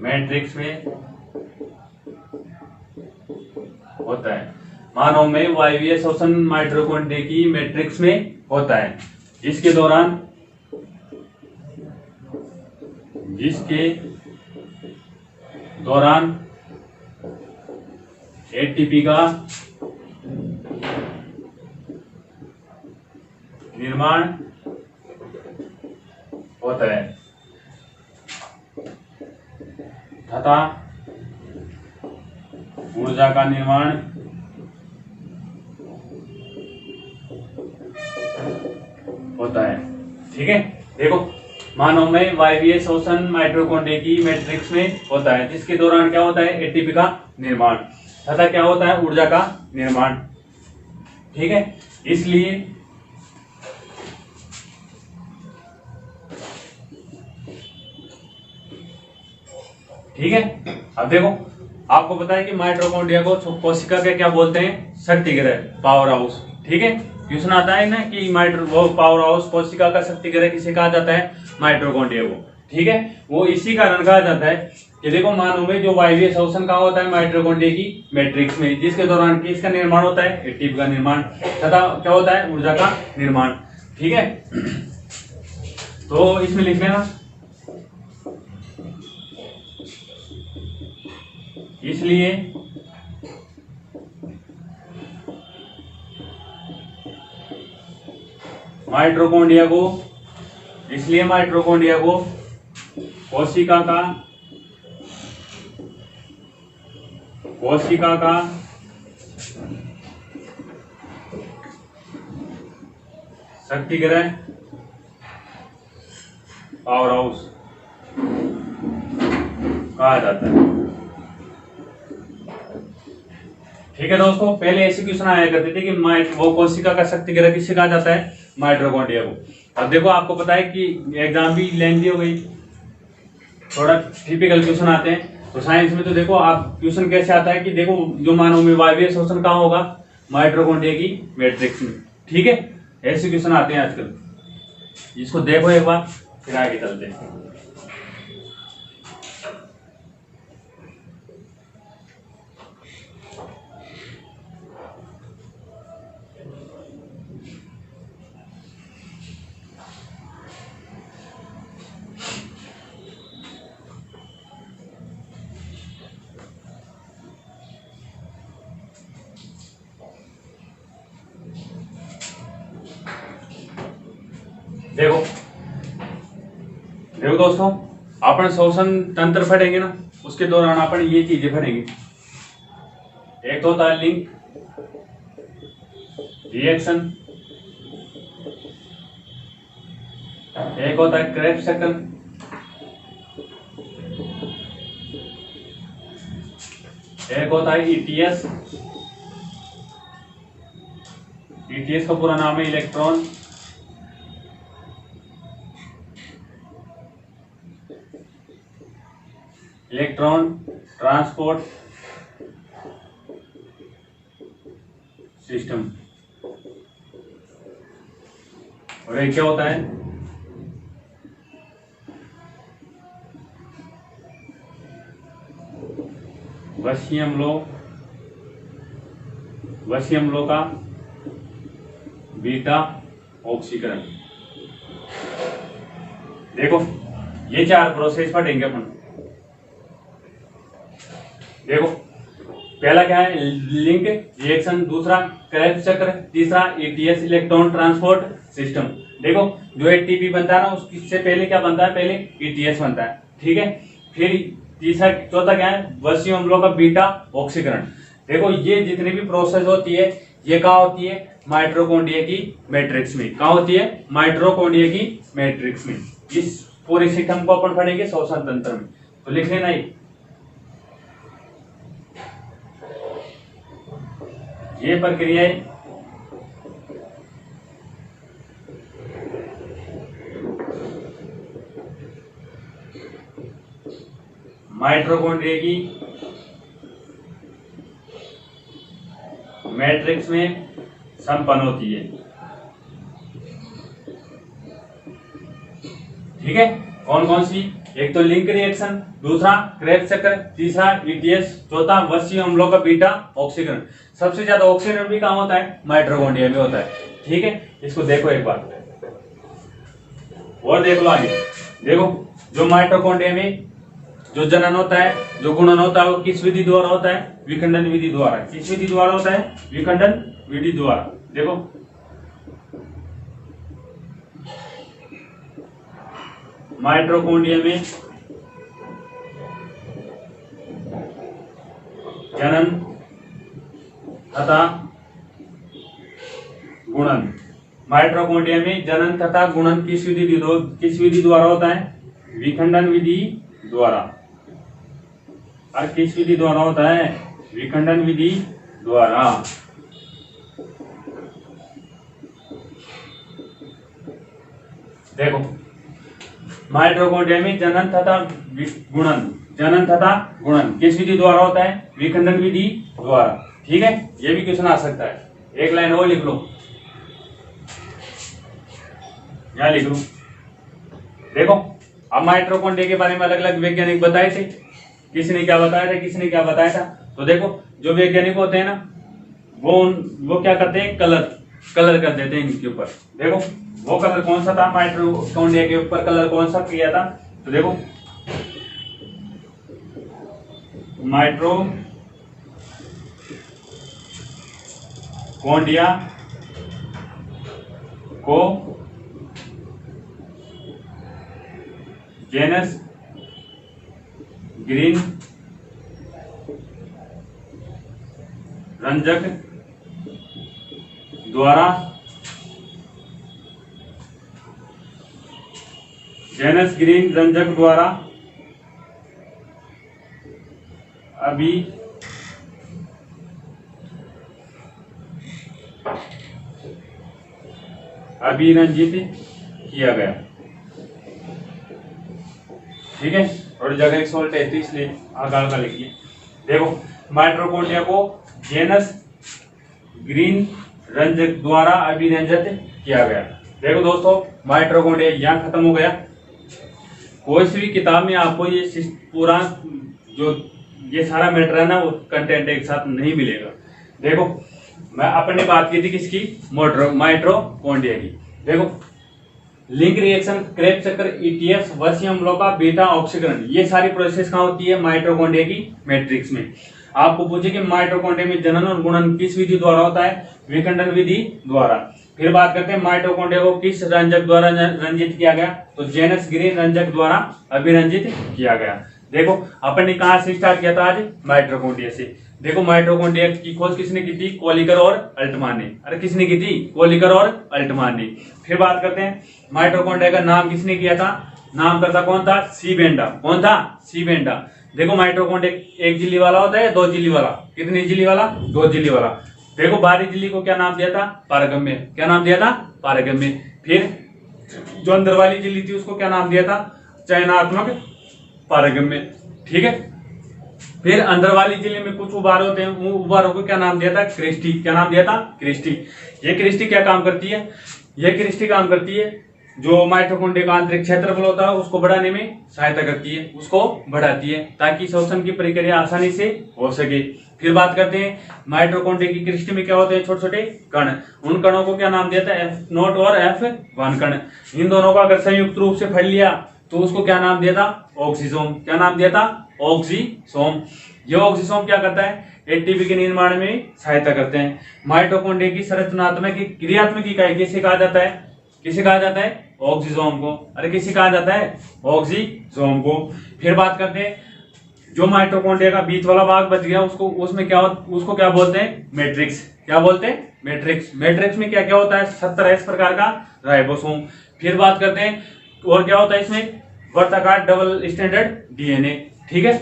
मैट्रिक्स में होता है। मानव में वायवीय श्वसन माइटोकॉन्ड्रिया की मैट्रिक्स में होता है, जिसके दौरान एटीपी का निर्माण होता है तथा ऊर्जा का निर्माण होता है, ठीक है। देखो मानव में वायवीय श्वसन माइटोकॉन्ड्रिया की मैट्रिक्स में होता है, जिसके दौरान क्या होता है, एटीपी का निर्माण तथा क्या होता है, ऊर्जा का निर्माण, ठीक है। इसलिए ठीक है। अब देखो आपको पता है कि माइटोकॉन्ड्रिया को कोशिका के क्या बोलते हैं, शक्ति ग्रह, पावर हाउस, ठीक है। क्वेश्चन आता है ना कि वो पावर हाउस, कोशिका का शक्ति ग्रह किसे कहा जाता है, माइटोकॉन्ड्रिया को, ठीक है। वो इसी कारण कहा जाता है कि देखो मानव में जो वायवीय श्वसन कहाँ होता है, माइटोकॉन्ड्रिया की मैट्रिक्स में, जिसके दौरान किसका निर्माण होता है, एटीपी का निर्माण तथा क्या होता है, ऊर्जा का निर्माण, ठीक है। तो इसमें लिख लेना, इसलिए माइटोकॉन्ड्रिया को कोशिका का शक्ति ग्रह, पावर हाउस कहा जाता है, ठीक है दोस्तों। पहले ऐसे क्वेश्चन आया करते थे कि वो कोशिका का शक्ति ग्रह किसे कहा जाता है, माइटोकॉन्ड्रिया को। अब देखो आपको पता है कि एग्जाम भी लेंथी हो गई, थोड़ा टिपिकल क्वेश्चन आते हैं। तो साइंस में तो देखो आप क्वेश्चन कैसे आता है कि देखो जो मानव में वायवीय श्वसन कहाँ होगा, माइटोकॉन्ड्रिया की मैट्रिक्स में, ठीक है। ऐसे क्वेश्चन आते हैं आजकल, इसको देखो एक बार फिर आगे चलते हैं। देखो दोस्तों, अपन श्वसन तंत्र पढ़ेंगे ना, उसके दौरान अपन ये चीजें पढ़ेंगे। एक तो होता है लिंक, रिएक्शन, एक होता है क्रेब्स साइकिल, एक होता है ईटीएस। ईटीएस का पूरा नाम है इलेक्ट्रॉन ट्रांसपोर्ट सिस्टम। और ये क्या होता है, वशियम लो वसीय अम्लों का बीटा ऑक्सीकरण। देखो ये 4 प्रोसेस पढ़ेंगे अपन। देखो पहला क्या है, लिंक रिएक्शन, दूसरा क्रेब्स चक्र, तीसरा एटीएस इलेक्ट्रॉन ट्रांसपोर्ट सिस्टम। देखो जो एटीपी बनता है ना उससे पहले क्या बनता है, पहले ईटीएस बनता है, ठीक है। फिर तीसरा चौथा क्या है, वसीय अम्लों का बीटा ऑक्सीकरण। देखो ये जितनी भी प्रोसेस होती है ये कहाँ होती है, माइटोकॉन्ड्रिया की मैट्रिक्स में। कहाँ होती है, माइटोकॉन्ड्रिया की मैट्रिक्स में। इस पूरे सिस्टम को अपन पढ़ेंगे श्वसन तंत्र में, तो लिख लेना ये प्रक्रिया माइटोकॉन्ड्रिया की मैट्रिक्स में संपन्न होती है, ठीक है। कौन कौन सी, एक तो लिंक रिएक्शन, दूसरा क्रेब्स चक्र, तीसरा ईटीएस, चौथा वसीय अम्लों का बीटा ऑक्सीकरण। सबसे ज्यादा ऑक्सीकरण भी कहाँ होता है, माइटोकॉन्ड्रिया में होता है, ठीक है। इसको देखो एक बार और देख लो आगे। देखो जो माइटोकॉन्ड्रिया में जो जनन होता है, जो गुणन होता है, वो किस विधि द्वारा होता है, विखंडन विधि द्वारा। किस विधि द्वारा होता है, विखंडन विधि द्वारा। देखो माइटोकॉन्ड्रिया में जनन तथा गुणन, माइटोकॉन्ड्रिया में जनन तथा गुणन किस विधि द्वारा होता है, विखंडन विधि द्वारा। और किस विधि द्वारा होता है, विखंडन विधि द्वारा। देखो माइटोकॉन्ड्रिया में जनन तथा गुणन किस विधि द्वारा होता है, विखंडन विधि द्वारा, ठीक है। ये भी क्वेश्चन आ सकता है, एक लाइन और लिख लो, यहां लिख लो। देखो अब माइटोकॉन्ड्रिया के बारे में अलग अलग वैज्ञानिक बताए थे, किसने क्या बताया था, किसने क्या बताया था। तो देखो जो वैज्ञानिक होते हैं ना वो क्या करते हैं, कलर कर देते हैं इनके ऊपर। देखो वो कलर कौन सा था, माइटोकॉन्ड्रिया के ऊपर कलर कौन सा किया था, तो देखो माइटोकॉन्ड्रिया को जेनस ग्रीन रंजक द्वारा अभिरंजित किया गया, ठीक है। और जगह एक सोल्ट है तो इसलिए आकार का लिखिए। देखो माइटोकॉन्ड्रिया को जेनस ग्रीन रंजक द्वारा अभिरंजित किया गया। देखो दोस्तों माइटोकॉन्ड्रिया यहाँ खत्म हो गया। कोई सी भी किताब में आपको ये पूरा जो ये सारा मैटर है ना वो कंटेंट एक साथ नहीं मिलेगा। देखो मैं अपने बात की थी किसकी, माइटोकॉन्ड्रिया की। देखो लिंक रिएक्शन, क्रेब्स चक्र, ईटीएस, वसीय अम्लों का बीटा ऑक्सीकरण, ये सारी प्रोसेस कहाँ होती है, माइटोकॉन्ड्रिया की मैट्रिक्स में। आपको पूछे कि माइटोकॉन्ड्रिया में जनन और गुणन किस विधि द्वारा होता है, विखंडन विधि द्वारा। फिर बात करते हैं माइटोकॉन्ड्रिया को किस रंजक द्वारा रंजित किया गया, तो जेनस ग्रीन रंजक द्वारा अभिरंजित किया गया। देखो अपन ने कहां से स्टार्ट किया था आज, माइटोकॉन्ड्रिया से। देखो माइटोकॉन्ड्रिया की खोज किसने की थी, कोलिकर और अल्टमान ने। अरे किसने की थी, कोलिकर और अल्टमान ने। फिर बात करते हैं माइटोकॉन्ड्रिया का नाम किसने किया था, नाम करता कौन था, सी बेंडा। कौन था, सी बेंडा। देखो माइटोकॉन्ड्रिया एक झिल्ली वाला होता है, 2 झिल्ली वाला, कितनी झिल्ली वाला, 2 झिल्ली वाला। देखो बाहरी झिल्ली को क्या नाम दिया था, पारगम्य। क्या नाम दिया था, पारगम्य। फिर जो अंदर वाली झिल्ली थी उसको क्या नाम दिया था, चयनात्मक पारगम्य, ठीक है। फिर अंदर वाली झिल्ली में कुछ उभार होते हैं, उन उभारों को क्या नाम दिया था, क्रिस्टी। क्या नाम दिया था, क्रिस्टी। ये क्रिस्टी क्या काम करती है, ये क्रिस्टी काम करती है जो माइटोकॉन्ड्रिया का आंतरिक क्षेत्रफल होता है उसको बढ़ाने में सहायता करती है, उसको बढ़ाती है ताकि श्वसन की प्रक्रिया आसानी से हो सके। फिर बात करते हैं माइटोकॉन्ड्रिया की कृष्टि में क्या होते हैं, छोटे छोटे कण। उन कणों को क्या नाम दिया था, F0 और F1 कण। इन दोनों का अगर संयुक्त रूप से फैल लिया तो उसको क्या नाम दिया था, ऑक्सीसोम। क्या नाम दिया था, ऑक्सीसोम। यह ऑक्सीसोम क्या करता है, एटीपी के निर्माण में सहायता करते हैं। माइटोकॉन्ड्रिया की संरचनात्मक क्रियात्मक इकाई किसे कहा जाता है, किसे कहा जाता है, ऑक्सीसोम को। अरे किसे कहा जाता है, ऑक्सीसोम को। फिर बात करते हैं जो माइटोकॉन्ड्रिया का बीच वाला भाग बच गया उसको, उसमें क्या, उसको क्या बोलते हैं, मैट्रिक्स। क्या बोलते हैं, मैट्रिक्स। मैट्रिक्स में क्या क्या होता है, 70 प्रकार का राइबोसोम। फिर बात करते हैं और क्या होता है इसमें, वर्ताकार डबल स्टैंडर्ड डीएनए। ठीक है,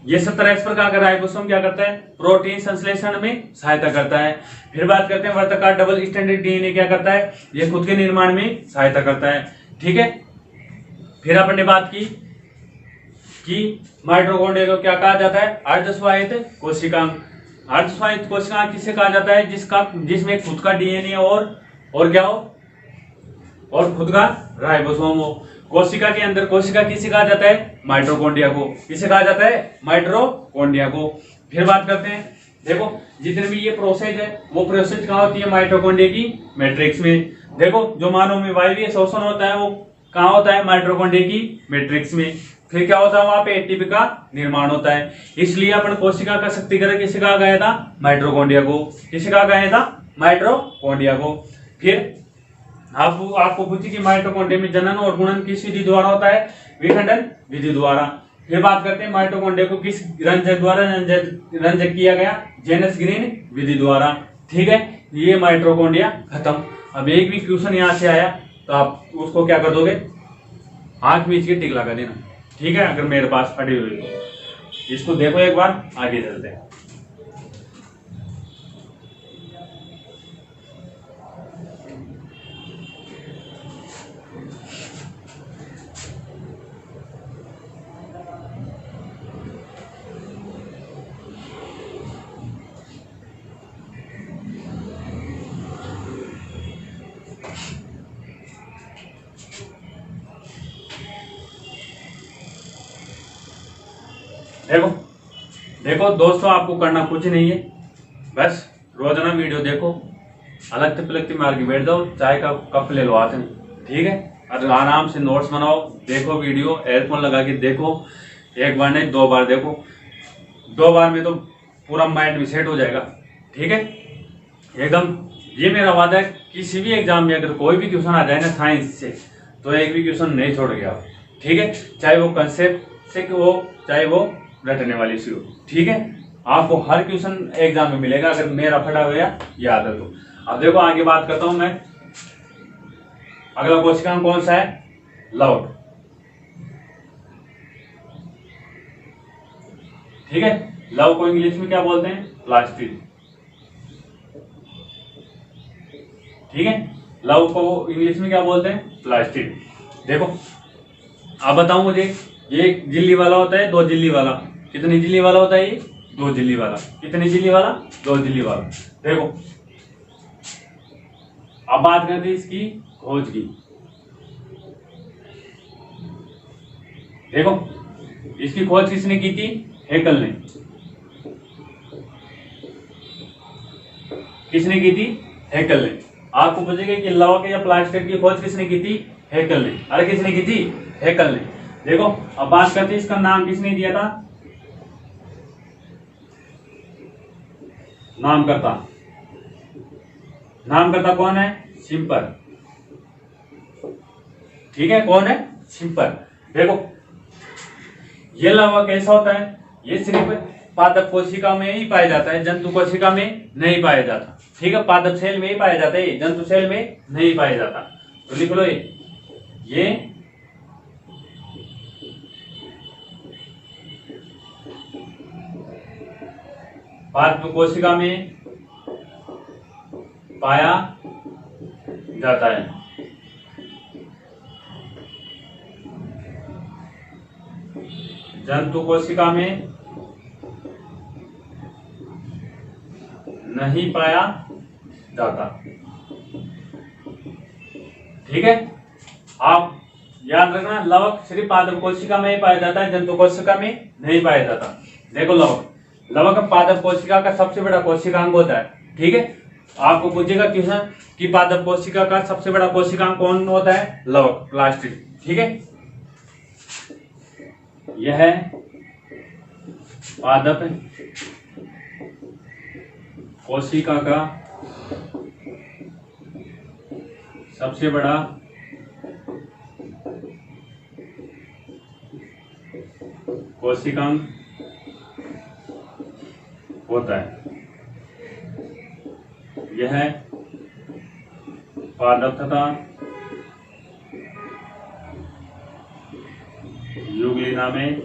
ये 70 प्रकार का राइबोसोम क्या करता है, प्रोटीन संश्लेषण में सहायता करता है। फिर बात करते हैं वर्ताकार डबल स्टैंडर्ड डीएनए क्या करता है, ये खुद के निर्माण में सहायता करता है। ठीक है, फिर अपन ने बात की कि माइटोकॉन्ड्रिया को क्या कहा जाता है, अर्धस्वायत्त कोशिकांग। अर्धस्वायत्त कोशिकांग किसे कहा जाता है, जिसमें खुद का डीएनए और क्या हो, और खुद का राइबोसोम हो। कोशिका के अंदर कोशिका किसे कहा जाता है, माइटोकॉन्ड्रिया को। किसे कहा जाता है, माइटोकॉन्ड्रिया को। फिर बात करते हैं, देखो जितने भी ये प्रोसेस है वो प्रोसेस कहाँ होती है, माइटोकॉन्ड्रिया की मैट्रिक्स में। देखो जो मानव में वायवीय शोषण होता है वो कहाँ होता है, माइटोकॉन्ड्रिया की मैट्रिक्स में। फिर क्या होता है, वहां पे एटीपी का निर्माण होता है। इसलिए अपन कोशिका का शक्तिकरण किसे कहा गया था, माइटोकॉन्ड्रिया को। किसे कहा गया था, माइटोकॉन्ड्रिया को। फिर आपको पूछी कि माइटोकॉन्ड्रिया में जनन और गुणन किस विधि द्वारा होता है, विखंडन विधि द्वारा। फिर बात करते हैं माइटोकॉन्ड्रिया को किस रंजक द्वारा रंजक किया गया, जेनस ग्रीन विधि द्वारा। ठीक है, ये माइटोकॉन्ड्रिया खत्म। अब एक भी क्वेश्चन यहाँ से आया तो आप उसको क्या कर दोगे, आंख बीच के टिक लगा देना। ठीक है, अगर मेरे पास अड़ी हुई तो इसको देखो एक बार, आगे चलते हैं। देखो देखो दोस्तों, आपको करना कुछ नहीं है, बस रोजाना वीडियो देखो, अलग तलग मार के बैठ जाओ, चाय का कप ले लो हाथ में। ठीक है, और आराम से नोट्स बनाओ, देखो वीडियो, एयरफोन लगा के देखो। एक बार नहीं 2 बार देखो, 2 बार में तो पूरा माइंड में सेट हो जाएगा। ठीक है, एकदम ये मेरा वादा है, किसी भी एग्जाम में अगर कोई भी क्वेश्चन आ जाए ना साइंस से, तो एक भी क्वेश्चन नहीं छोड़ गया। ठीक है, चाहे वो कंसेप्ट से हो, चाहे वो रटने वाली सी हो। ठीक है, आपको हर क्वेश्चन एग्जाम में मिलेगा अगर मेरा फटा हुआ याद है तो। अब देखो आगे बात करता हूं मैं, अगला कोशिकांग कौन सा है, लव। ठीक है, लव को इंग्लिश में क्या बोलते हैं, प्लास्टिड। ठीक है, लव को इंग्लिश में क्या बोलते हैं, प्लास्टिड। देखो अब बताऊं मुझे, ये 1 झिल्ली वाला होता है, 2 झिल्ली वाला। कितनी झिल्ली वाला होता है ये, 2 झिल्ली वाला। कितनी झिल्ली वाला, 2 झिल्ली वाला। देखो अब बात करते हैं इसकी खोज की। देखो इसकी खोज किसने की थी, हेकल ने। किसने की थी, हेकल ने। आपको पूछेगा कि लव या प्लास्टिड की खोज किसने की थी, हेकल ने। अरे किसने की थी, हेकल ने। देखो अब बात करते हैं इसका नाम किसने दिया था, नामकर्ता। नामकर्ता कौन है, शिम्पर। ठीक है, कौन है, शिम्पर। देखो ये लावा कैसा होता है, ये सिर्फ पादप कोशिका में ही पाया जाता है, जंतु कोशिका में नहीं पाया जाता। ठीक है, पादप सेल में ही पाया जाता है, जंतु सेल में नहीं पाया जाता। तो लिख लो ये पादप कोशिका में पाया जाता है। जंतु कोशिका में नहीं पाया जाता। ठीक है, आप याद रखना, लवक सिर्फ पादप कोशिका में ही पाया जाता है, जंतु कोशिका में नहीं पाया जाता। देखो लवक पादप कोशिका का सबसे बड़ा कोशिकांग होता है। ठीक है, आपको पूछेगा क्वेश्चन कि पादप कोशिका का सबसे बड़ा कोशिकांग कौन होता है? लवक, प्लास्टिड। ठीक है, यह है पादप कोशिका का सबसे बड़ा कोशिकांग होता है। यह पादप तथा यूग्लिना में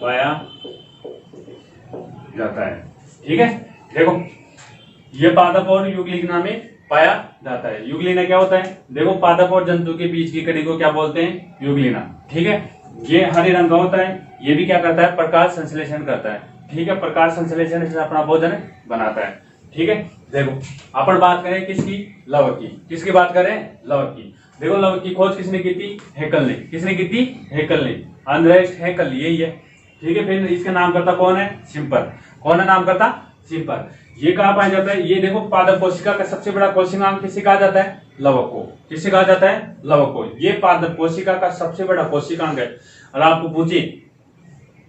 पाया जाता है। ठीक है, देखो ये पादप और यूग्लिना में पाया जाता है। यूग्लिना क्या होता है? देखो पादप और जंतु के बीच की कड़ी को क्या बोलते हैं? यूग्लिना। ठीक है, ये हरे रंग का होता है। ये भी क्या करता है? प्रकाश संश्लेषण करता है। ठीक है, प्रकाश संश्लेषण से अपना भोजन बनाता है। ठीक है, देखो अपन बात करें किसकी? लवक की। किसकी बात करें? लवक की। देखो लवक की खोज किसने की थी? हैकेल ने। किसने की थी? हैकेल ने। अनरेस्ट हैकेल, यही है। ठीक है, फिर इसका नाम करता कौन है? शिम्पर। कौन है नाम करता? शिम्पर। ये कहाँ पाया जाता है? ये देखो पादप कोशिका का सबसे बड़ा कोशिकांग किसे कहा जाता है? लवक को। किसे कहा जाता है? लवक को। ये पादप कोशिका का सबसे बड़ा कोशिकांग है। और आपको पूछे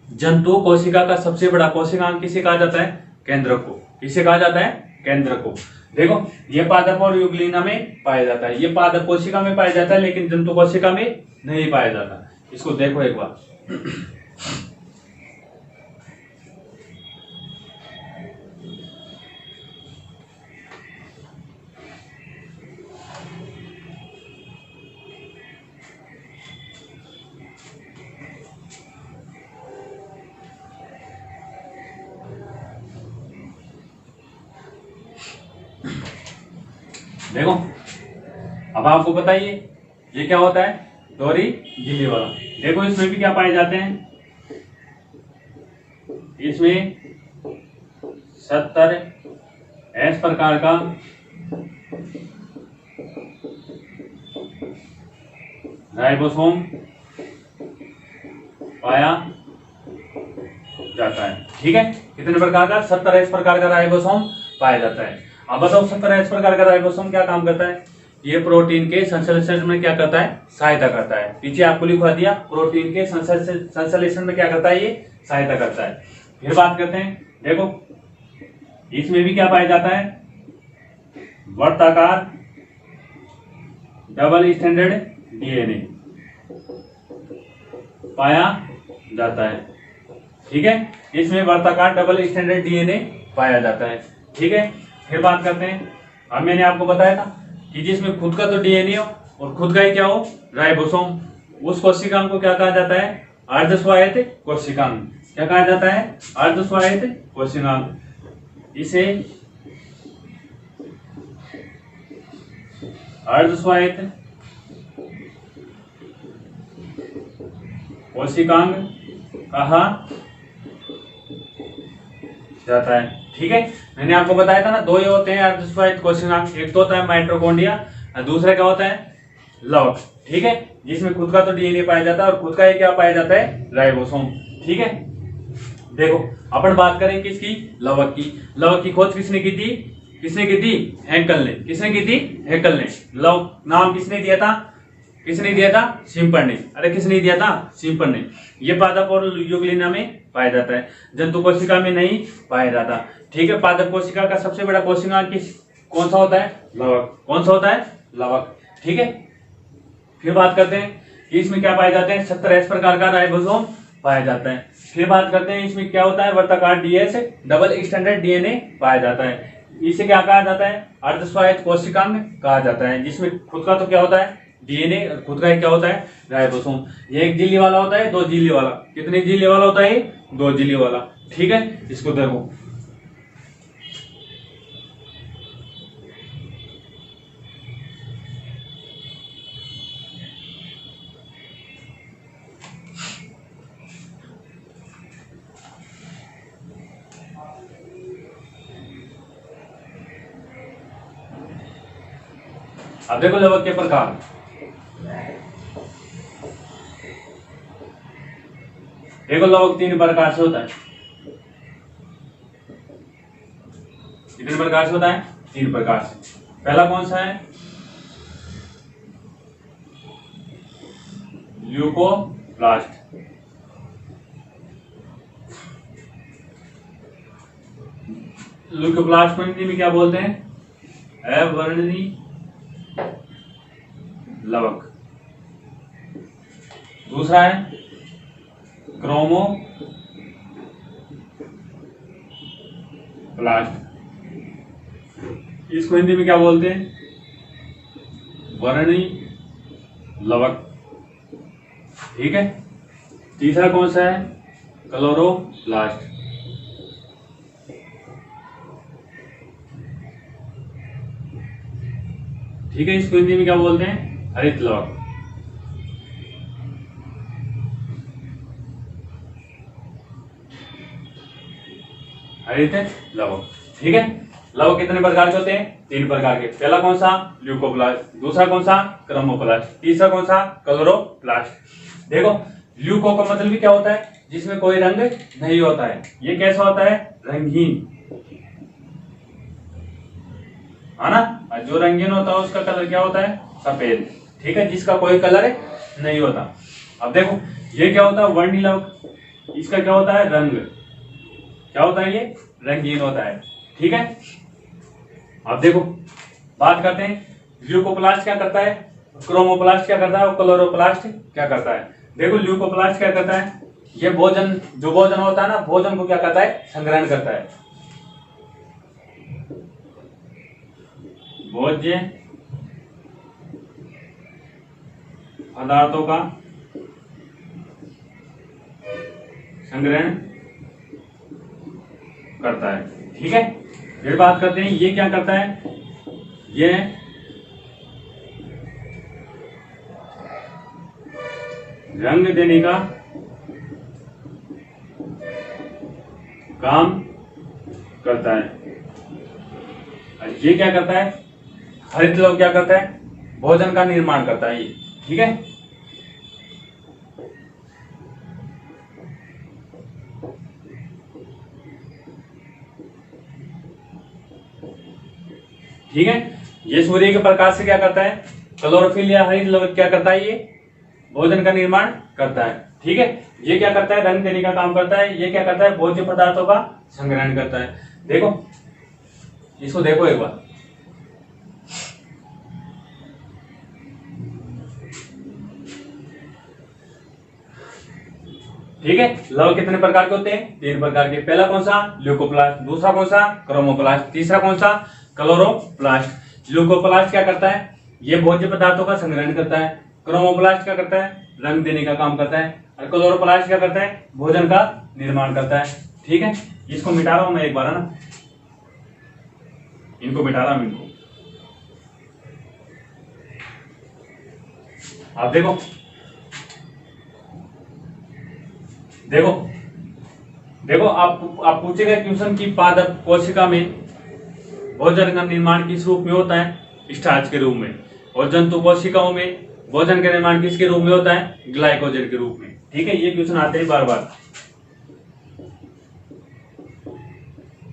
जंतु कोशिका का सबसे बड़ा कोशिकांग किसे कहा जाता है? केंद्रक को। किसे कहा जाता है? केंद्रक को। देखो ये पादप और यूग्लिना में पाया जाता है। ये पादप कोशिका में पाया जाता है, लेकिन जंतु कोशिका में नहीं पाया जाता। इसको देखो एक बार। देखो अब आपको बताइए ये क्या होता है? दोहरी झिल्ली वाला। देखो इसमें भी क्या पाए जाते हैं? इसमें 70 एस प्रकार का राइबोसोम पाया जाता है। ठीक है, कितने प्रकार का? 70 एस प्रकार का राइबोसोम पाया जाता है। अब बताओ 70 एस प्रकार का राइबोसोम क्या काम करता है? ये प्रोटीन के संश्लेषण में क्या करता है? सहायता करता है। पीछे आपको लिखवा दिया, प्रोटीन के संश्लेषण में क्या करता है? ये सहायता करता है। फिर बात करते हैं, देखो इसमें भी क्या पाया जाता है? वर्ताकार डबल स्टैंडर्ड डीएनए पाया जाता है। ठीक है, इसमें वर्ताकार डबल स्टैंडर्ड डीएनए पाया जाता है। ठीक है, फिर बात करते हैं, अब मैंने आपको बताया था कि जिसमें खुद का तो डीएनए हो और खुद का ही क्या हो? राइबोसोम। उस कोशिकांग को क्या कहा जाता है? अर्धस्वायत्त कोशिकांग। क्या कहा जाता है? अर्धस्वायत्त कोशिकांग। इसे अर्धस्वायत्त कोशिकांग कहा जाता है। ठीक है, मैंने आपको बताया था ना, दो ही होते हैं अर्धस्वायत्त कोशिकांग। एक तो होता है माइटोकॉन्ड्रिया और दूसरा क्या होता है? लवक। ठीक है, जिसमें खुद का तो डीएनए पाया जाता है और खुद का ही क्या पाया जाता है? राइबोसोम। ठीक है, देखो अपन बात करें किसकी? लवक की। लवक की खोज किसने की थी? किसने की थी? हैकेल ने। किसने की थी? हैकेल ने। लवक नाम किसने दिया था? किसने दिया था? शिम्पर ने। अरे किसने दिया था? शिम्पर ने। ये पादप और यूग्लिना में पाया जाता है, जंतु कोशिका में नहीं पाया जाता। ठीक है, पादप कोशिका का सबसे बड़ा कोशिकांग कौन सा होता है? लवक। कौन सा होता है? लवक। ठीक है, फिर बात करते हैं कि इसमें क्या पाए जाते हैं? 70 एस प्रकार का राइबोसोम पाया जाता है। फिर बात करते हैं इसमें क्या होता है? वर्ताकार डीएस डबल स्टैंडर्ड डीएनए पाया जाता है। इसे क्या कहा जाता है? अर्धस्वायत्त कोशिकांग कहा जाता है, जिसमें खुद का तो क्या होता है? डीएनए। खुद का ही क्या होता है? राइबोसोम। ये एक झिल्ली वाला होता है, दो झिल्ली वाला। कितनी झिल्ली वाला होता है? दो झिल्ली वाला। ठीक है, इसको देखो। अब देखो लवक के प्रकार। देखो लवक 3 प्रकार से होता है। कितने प्रकार से होता है? 3 प्रकार से। पहला कौन सा है? ल्यूकोप्लास्ट। ल्यूकोप्लास्ट को हिंदी में क्या बोलते हैं? अवर्णनीय लवक। दूसरा है क्रोमोप्लास्ट। इसको हिंदी में क्या बोलते हैं? वर्णनीय लवक। ठीक है। तीसरा कौन सा है? क्लोरोप्लास्ट। ठीक है। इसको हिंदी में क्या बोलते हैं? हरित लवक। हरित लवक। ठीक है। लवक कितने प्रकार के होते हैं? 3 प्रकार के। पहला कौन सा? ल्यूकोप्लास्ट। दूसरा कौन सा? क्रोमोप्लास्ट। तीसरा कौन सा? क्लोरोप्लास्ट। देखो ल्यूको का मतलब भी क्या होता है? जिसमें कोई रंग नहीं होता है। ये कैसा होता है? रंगहीन, है ना। और जो रंगीन होता है उसका कलर क्या होता है? सफेद। ठीक है। जिसका कोई कलर नहीं होता। अब देखो ये क्या होता है? वर्णनीय लवक। इसका क्या होता है? रंग। क्या होता है? ये रंगीन होता है। ठीक है। अब देखो बात करते हैं ल्यूकोप्लास्ट क्या करता है, क्रोमोप्लास्ट क्या करता है और क्लोरोप्लास्ट क्या करता है। देखो ल्यूकोप्लास्ट क्या करता है? ये भोजन, जो भोजन होता है ना, भोजन को क्या करता है? संग्रहण करता है। भोज्य पदार्थों का संग्रहण करता है। ठीक है। फिर बात करते हैं ये क्या करता है? ये रंग देने का काम करता है। और ये क्या करता है? हरित लवक क्या करता है? भोजन का निर्माण करता है ये। ठीक है। ठीक है। ये सूर्य के प्रकाश से क्या करता है? क्लोरोफिल या हरित लवक क्या करता है? ये भोजन का निर्माण करता है। ठीक है। ये क्या करता है? रंग देने का काम करता है। ये क्या करता है? भोज्य पदार्थों का संग्रहण करता है। देखो इसको देखो एक बार। ठीक है। लवक कितने प्रकार के होते हैं? 3 प्रकार के। पहला कौन सा? ल्यूकोप्लास्ट। दूसरा कौन सा? क्रोमोप्लास्ट। तीसरा कौन सा? क्लोरोप्लास्ट। ल्यूकोप्लास्ट क्या करता है? ये भोज्य पदार्थों का संग्रहण करता है। क्रोमोप्लास्ट क्या करता है? रंग देने का काम करता है। और क्लोरोप्लास्ट क्या करता है? भोजन का निर्माण करता है। ठीक है। इसको मिटा रहा हूं मैं एक बार, है ना। इनको मिटा रहा हूं इनको। आप देखो देखो देखो आप पूछेगा क्वेश्चन की पादप कोशिका में भोजन का निर्माण किस रूप में होता है? स्टार्च के रूप में। और जंतु कोशिकाओं में भोजन का निर्माण किसके रूप में होता है? ग्लाइकोजन के रूप में। ठीक है। ये क्वेश्चन आते हैं बार बार।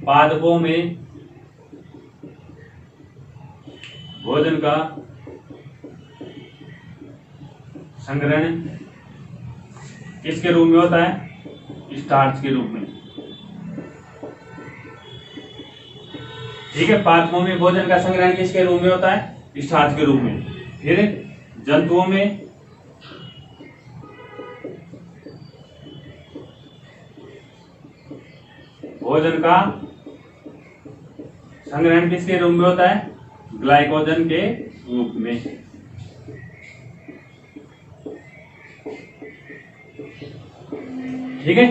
पादपों में भोजन का संग्रहण किसके रूप में होता है? स्टार्च के रूप में। ठीक है। पादपों में भोजन का संग्रहण किसके रूप में होता है? स्टार्च के रूप में। फिर जंतुओं में भोजन का संग्रहण किसके रूप में होता है? ग्लाइकोजन के रूप में। ठीक है।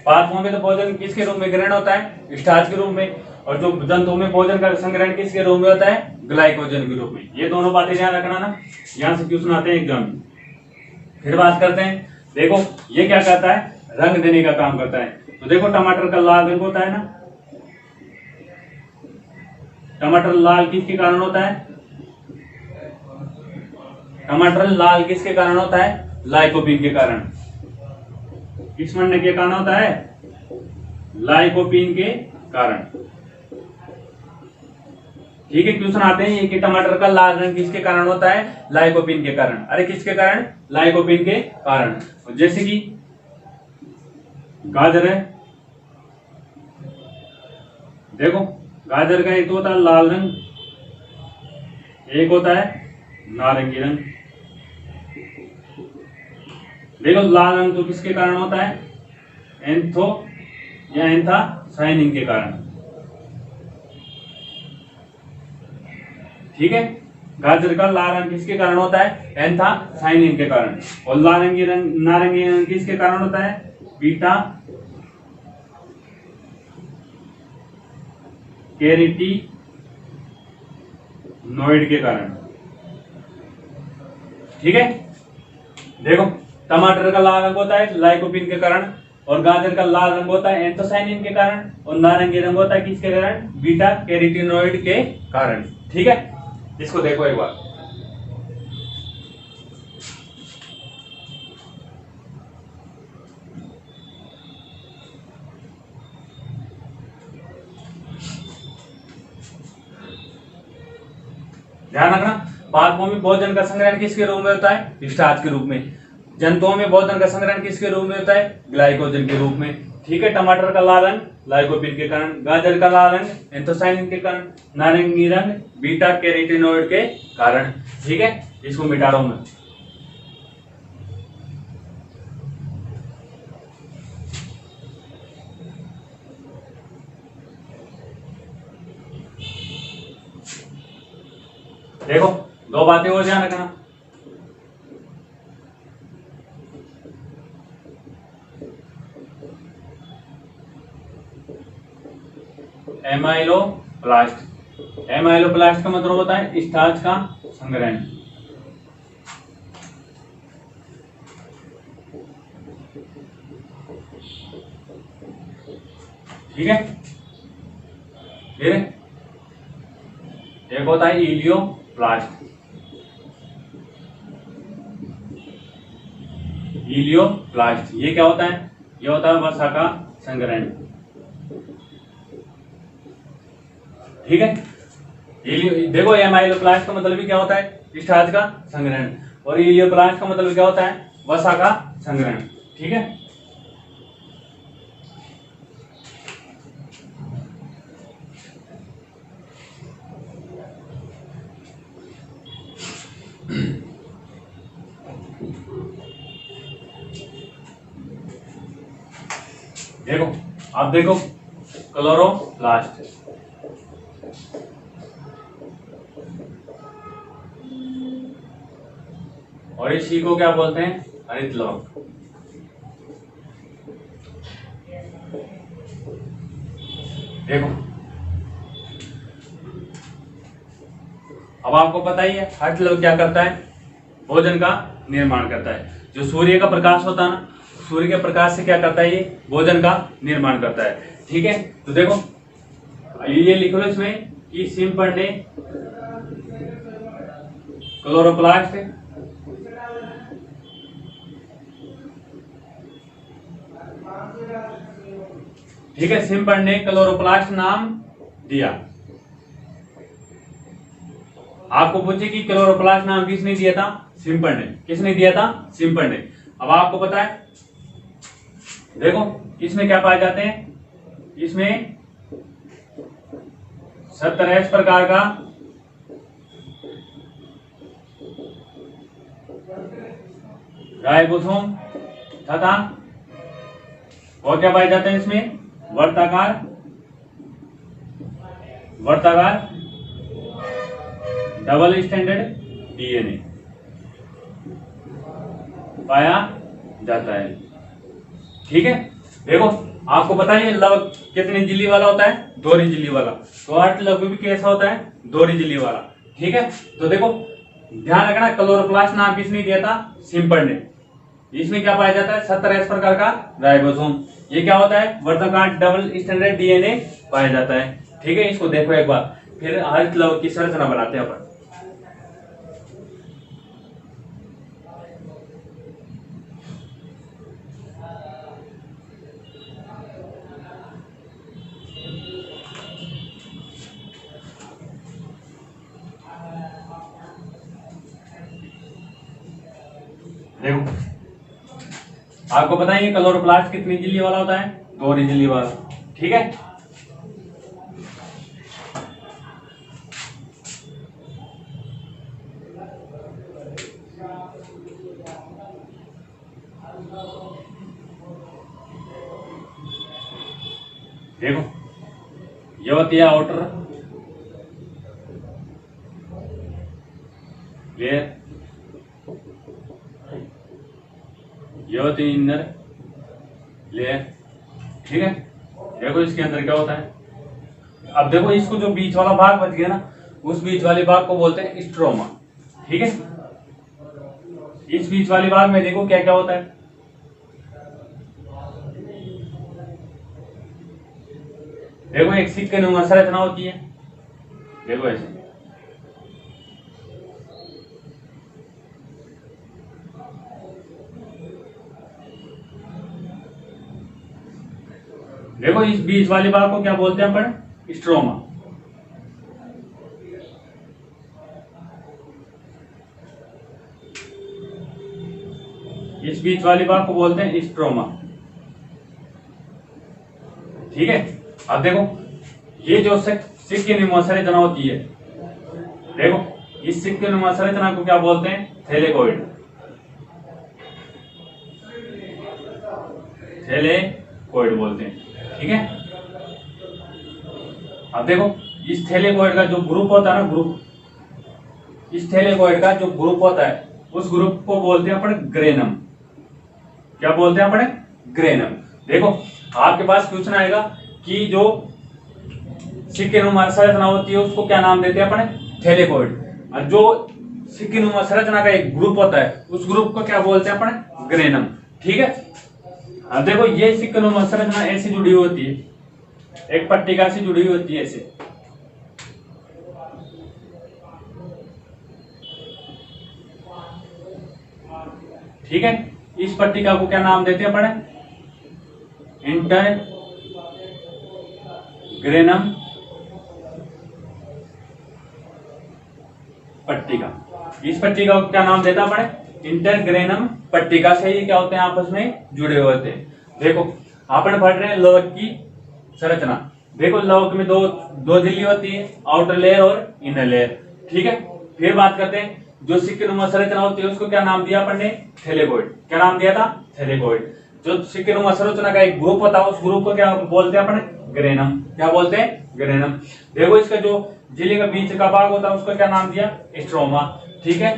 पादपों में तो भोजन किसके रूप में ग्रहण होता है? स्टार्च के रूप में। और जो जंतुओं में भोजन का संग्रहण किसके रूप में होता है? ग्लाइकोजन के रूप में। ये दोनों बातें ध्यान रखना ना, यहां से क्वेश्चन आते हैं एग्जाम में। फिर बात करते हैं, देखो ये क्या करता है? रंग देने का काम करता है। तो देखो टमाटर का लाल रंग होता है ना, टमाटर लाल किसके कारण होता है? टमाटर लाल किसके कारण होता है? लाइकोपीन के कारण। किस मरने के कारण होता है? लाइकोपीन के कारण। ठीक है, क्वेश्चन आते हैं कि टमाटर का लाल रंग किसके कारण होता है? लाइकोपीन के कारण। अरे किसके कारण? लाइकोपीन के कारण। जैसे कि गाजर है, देखो गाजर का एक तो होता है लाल रंग, एक होता है नारंगी रंग। देखो लाल रंग तो किसके कारण होता है? एंथो या एंथासाइनिन के कारण। ठीक है, गाजर का लाल रंग किसके कारण होता है? एंथासाइनिन के कारण। और नारंगी रंग किसके कारण होता है? बीटा कैरोटीनॉइड के कारण। ठीक है, देखो टमाटर का लाल रंग होता है लाइकोपीन के कारण, और गाजर का लाल रंग होता है एंथोसाइनिन के कारण, और नारंगी रंग होता है किसके कारण? बीटा कैरोटीनॉइड के कारण। ठीक है, इसको देखो एक बार। ध्यान रखना, पादपों में भोजन का संग्रहण किसके रूप में होता है? स्टार्च के रूप में। जंतुओं में भोजन का संग्रहण किसके रूप में होता है? ग्लाइकोजन के रूप में। ठीक है, टमाटर का लाल रंग लाइकोपीन के कारण, गाजर का लाल रंग एंथोसाइनिन के कारण, नारंगी रंग बीटा कैरोटीनॉइड के कारण। ठीक है, इसको मिटा रहा हूं मैं। देखो दो बातें और ध्यान रखना। एमाइलोप्लास्ट, एमाइलोप्लास्ट का मतलब होता है स्टार्च का संग्रहण। ठीक है, फिर एक होता है इलियोप्लास्ट। इलियोप्लास्ट ये क्या होता है? ये होता है वसा का संग्रहण। ठीक है, देखो एमाइलोप्लास्ट का मतलब भी क्या होता है? स्टार्च का संग्रहण। और इलियोप्लास्ट का मतलब क्या होता है? वसा का संग्रहण। ठीक है, देखो आप देखो क्लोरोप्लास्ट, और इसी को क्या बोलते हैं? हरित लवक। देखो अब आपको पता ही है हरित लवक क्या करता है? भोजन का निर्माण करता है। जो सूर्य का प्रकाश होता है ना, सूर्य के प्रकाश से क्या करता है? ये भोजन का निर्माण करता है। ठीक है, तो देखो ये लिख लो इसमें कि सिंपल ने क्लोरोप्लास्ट, ठीक है, सिंपल ने क्लोरोप्लास्ट नाम दिया। आपको पूछे कि क्लोरोप्लास्ट नाम किसने दिया था? सिंपल ने। किसने दिया था? सिंपल ने। अब आपको पता है, देखो इसमें क्या पाए जाते हैं? इसमें 70 प्रकार का राइबोसोम तथा और क्या पाए जाते हैं इसमें? वर्ताकार डबल स्टैंडर्ड डीएनए पाया जाता है। ठीक है, देखो आपको पता है लवक कितनी झिल्ली वाला होता है? 2 झिल्ली वाला। तो हरित लवक भी कैसा होता है? 2 झिल्ली वाला। ठीक है, तो देखो ध्यान रखना, क्लोरोप्लास्ट नाम किसने दिया था? सिंपल ने। इसमें क्या पाया जाता है? 70 प्रकार का राइबोसोम। ये क्या होता है? वर्ताकार डबल स्टैंडर्ड डीएनए पाया जाता है। ठीक है, इसको देखो एक बार, फिर हरित लवक की संरचना बनाते हैं अपन। देखो आपको पता है ये क्लोरोप्लास्ट कितनी झिल्ली वाला होता है? 2 झिल्ली वाला। ठीक है, देखो ये होती है आउटर लेयर, ये होती है इनर लेयर। ठीक है, देखो इसके अंदर क्या होता है। अब देखो इसको जो बीच वाला भाग बच गया ना, उस बीच वाले भाग को बोलते हैं स्ट्रोमा। ठीक है, इस बीच वाले भाग में देखो क्या क्या होता है। देखो एक सिक्के नुमा संरचना होती है, देखो ऐसे। देखो इस बीच वाले भाग को क्या बोलते हैं अपन? स्ट्रोमा। इस बीच वाली भाग को बोलते हैं स्ट्रोमा। ठीक है, अब देखो ये जो सिक्के नुमा संरचना होती है, देखो इस सिक्के नुमा संरचना को क्या बोलते हैं? थैलेकोइड। थैलेकोइड बोलते हैं। ठीक है, अब देखो इस थैलेकोइड का जो ग्रुप होता है ना, ग्रुप, इस थैलेकोइड का जो ग्रुप होता है उस ग्रुप को बोलते हैं अपन ग्रेनम। क्या बोलते हैं अपन? ग्रेनम। देखो आपके पास क्वेश्चन आएगा कि जो सिक्के नुमा संरचना होती है उसको क्या नाम देते हैं अपन? थैलेकोइड। और जो सिक्के नुमा संरचना का एक ग्रुप होता है उस ग्रुप को क्या बोलते हैं अपन? ग्रेनम। ठीक है, अब देखो ये सिक्के नुमा संरचना ऐसी जुड़ी होती है, एक पट्टिका से जुड़ी होती है ऐसे। ठीक है, इस पट्टिका को क्या नाम देते हैं अपन? इंटर ग्रेनम पट्टिका। इस पट्टिका को क्या नाम देता है अपन? इंटरग्रेनम पट्टिका से ये क्या होते हैं? आपस में जुड़े हुए होते हैं। देखो अपन पढ़ रहे हैं लवक की संरचना। देखो लवक में दो झिल्ली होती है, आउटर लेयर और इनर लेयर। ठीक है, फिर बात करते हैं जो सिक्के नुमा संरचना होती है उसको क्या नाम दिया अपन ने? थैलेकोइड। क्या नाम दिया था? थैलेकोइड। जो सिक्के नुमा संरचना का एक ग्रुप होता है उस ग्रुप को क्या बोलते हैं अपन? ग्रेनम। क्या बोलते हैं? ग्रेनम। देखो इसका जो झिल्ली का बीच का भाग होता है उसको क्या नाम दिया? स्ट्रोमा। ठीक है,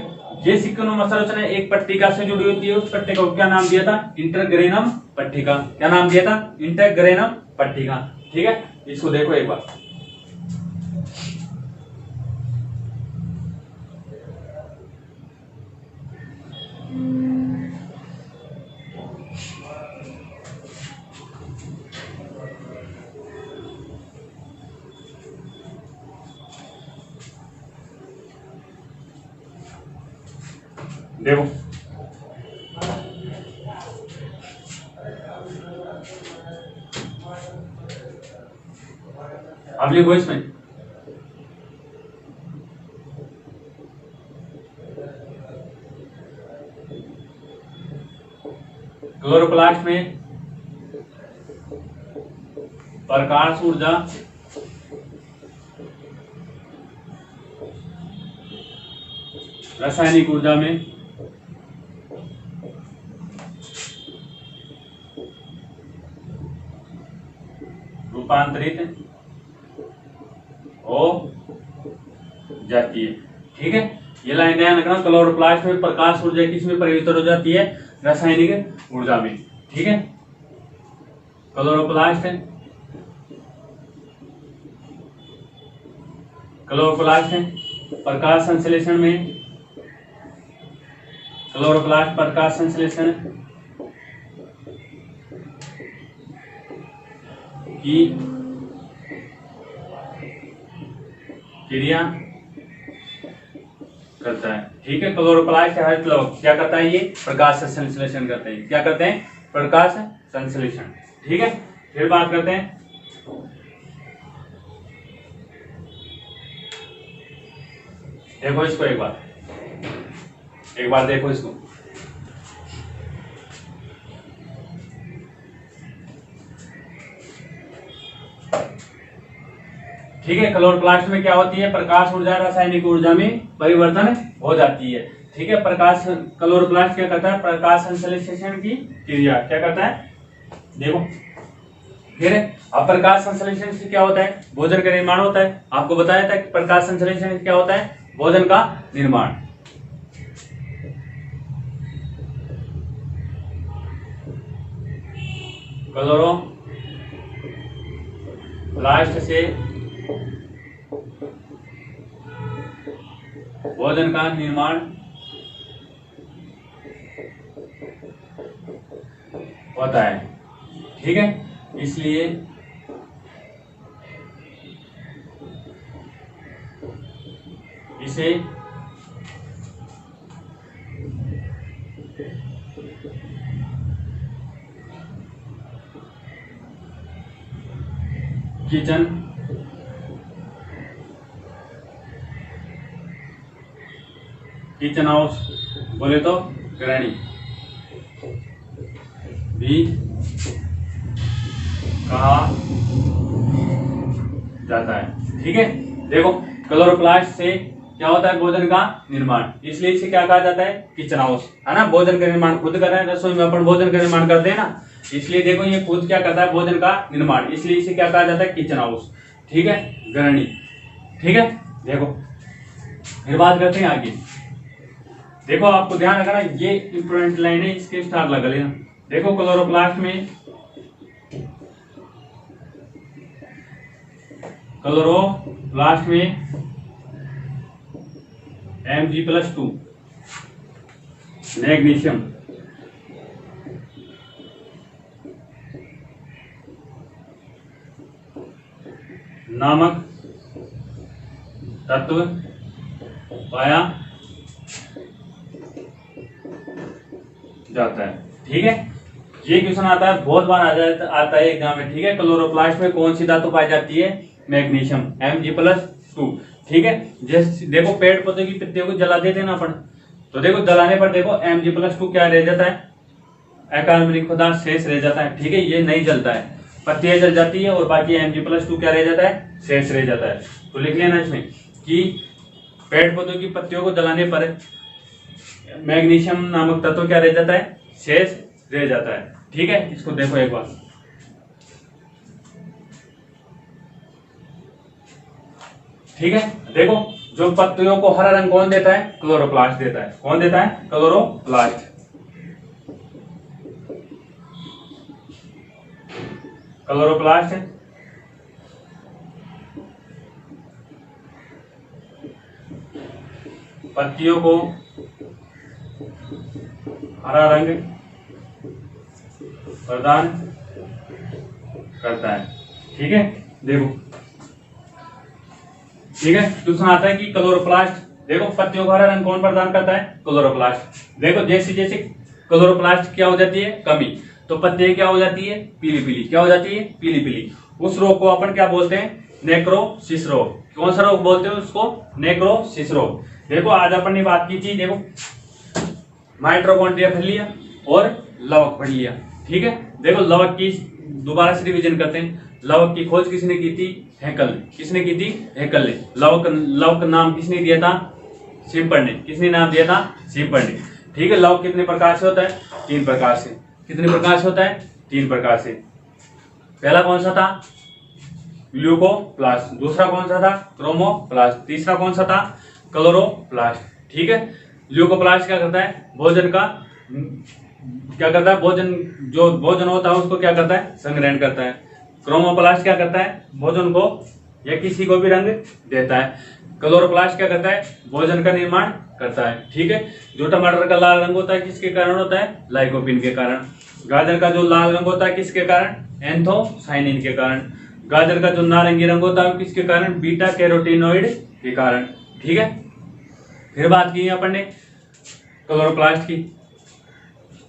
ये सिक्के नुमा संरचना एक पट्टिका से जुड़ी होती है, उस पट्टिका को क्या नाम दिया था? इंटरग्रेनम पट्टिका। क्या नाम दिया था? इंटरग्रेनम पट्टिका। ठीक है, इसको देखो एक बार। देखो अब लिखो इसमें क्लोरोप्लास्ट में प्रकाश ऊर्जा रासायनिक ऊर्जा में रूपांतरित हो जाती है। ठीक है, ये लाइन ध्यान रखना। क्लोरोप्लास्ट में प्रकाश ऊर्जा किस में परिवर्तित हो जाती है? रासायनिक ऊर्जा में। ठीक है, क्लोरोप्लास्ट प्रकाश संश्लेषण में, क्लोरोप्लास्ट प्रकाश संश्लेषण की क्रिया करता है। ठीक है, क्लोरोप्लास्ट क्या करता है? ये प्रकाश संश्लेषण करते हैं। क्या करते हैं? प्रकाश संश्लेषण। ठीक है, फिर बात करते हैं देखो इसको एक बार देखो इसको। ठीक है। क्लोरोप्लास्ट में क्या होती है, प्रकाश ऊर्जा रासायनिक ऊर्जा में परिवर्तन हो जाती है। ठीक है। क्लोरोप्लास्ट क्या करता है, प्रकाश संश्लेषण की क्रिया क्या करता है, देखो। फिर अब प्रकाश संश्लेषण से क्या होता है, भोजन का निर्माण होता है। आपको बताया था कि प्रकाश संश्लेषण से क्या होता है, भोजन का निर्माण। क्लोरोप्लास्ट से भोजन का निर्माण होता है। ठीक है। इसलिए इसे किचन हाउस बोले तो गृहिणी भी कहा जाता है। ठीक है। देखो, क्लोरोप्लास्ट से क्या होता है, भोजन का निर्माण, इसलिए इसे क्या कहा जाता है, किचन हाउस, है ना। भोजन का निर्माण खुद कर रहे हैं, रसोई में अपन भोजन का निर्माण करते हैं ना, इसलिए देखो ये खुद क्या करता है, भोजन का निर्माण, इसलिए इसे क्या कहा जाता है, किचन हाउस। ठीक है, गृहिणी। ठीक है। देखो फिर बात करते हैं आगे। देखो आपको ध्यान रखना, ये इंपॉर्टेंट लाइन है, इसके स्टार लगा लेना। देखो क्लोरोप्लास्ट में Mg+2 मैग्नीशियम नामक तत्व पाया जाता है। ठीक है। ये क्वेश्चन आता है, बहुत बार आता है एग्जाम में। ठीक है। क्लोरोप्लास्ट में कौन सी धातु पाई जाती है, मैग्नीशियम, Mg+2। ठीक है। जैसे देखो पेड़ पौधे की पत्तियों को जला देते हैं ना अपन, तो देखो जलाने पर देखो Mg+2 क्या रह जाता है, अकार्बनिक पदार्थ शेष रह जाता है। ठीक है। ये नहीं जलता है, पत्तियां जल जाती है और बाकी Mg+2 क्या रह जाता है, शेष रह जाता है। तो लिख लेना इसमें कि पेड़ पौधों की पत्तियों को जलाने पर मैग्नीशियम नामक तत्व क्या रह जाता है, शेष रह जाता है। ठीक है। इसको देखो एक बार। ठीक है। देखो जो पत्तियों को हरा रंग कौन देता है, क्लोरोप्लास्ट देता है। कौन देता है, क्लोरोप्लास्ट। क्लोरोप्लास्ट पत्तियों को हरा रंग प्रदान करता है। ठीक है। देखो ठीक है, क्वेश्चन आता है कि क्लोरोप्लास्ट, देखो पत्तियों को हरा रंग कौन प्रदान करता है, क्लोरोप्लास्ट। देखो जैसे जैसे क्लोरोप्लास्ट क्या हो जाती है, कमी, तो पत्तियां क्या हो जाती है, पीली पीली। क्या हो जाती है, पीली पीली। उस रोग को अपन क्या बोलते हैं, नेक्रोसिस रोग। कौन सा रोग बोलते हैं उसको, नेक्रोसिस रोग। देखो आज अपन ने बात की थी, देखो माइटोकॉन्ड्रिया पढ़ लिया और लवक पढ़ लिया। ठीक है। देखो लवक की दोबारा से रिवीजन करते हैं। लवक की खोज किसने की थी, हैकल ने। किसने की थी, हैकल ने। लवक नाम किसने दिया था, शिम्पर ने। किसने नाम दिया था, शिम्पर ने। ठीक है। लवक कितने प्रकार से होता है, 3 प्रकार से। कितने प्रकार से होता है, 3 प्रकार से। पहला कौन सा था, ल्यूकोप्लास्ट। दूसरा कौन सा था, क्रोमोप्लास्ट। तीसरा कौन सा था, क्लोरोप्लास्ट। ठीक है। ल्यूकोप्लास्ट क्या करता है, भोजन का क्या करता है, भोजन जो भोजन होता है उसको क्या करता है, संग्रहण करता है। क्रोमोप्लास्ट क्या करता है, भोजन को या किसी को भी रंग देता है। क्लोरोप्लास्ट क्या करता है, भोजन का निर्माण करता है। ठीक है। जो टमाटर का लाल रंग होता है किसके कारण होता है, लाइकोपिन के कारण। गाजर का जो लाल रंग होता है किसके कारण, एंथोसाइनिन के कारण। गाजर का जो नारंगी रंग होता है किसके कारण, बीटा कैरोटीनॉइड के कारण। ठीक है। फिर बात की अपन ने क्लोरोप्लास्ट की।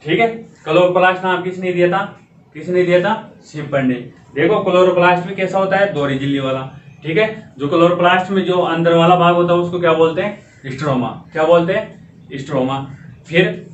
ठीक है। क्लोरोप्लास्ट नाम किसने दिया था, किसने दिया था, शिम्पर ने। देखो क्लोरोप्लास्ट में कैसा होता है, दोहरी झिल्ली वाला। ठीक है। जो क्लोरोप्लास्ट में जो अंदर वाला भाग होता है उसको क्या बोलते हैं, स्ट्रोमा। क्या बोलते हैं, स्ट्रोमा। फिर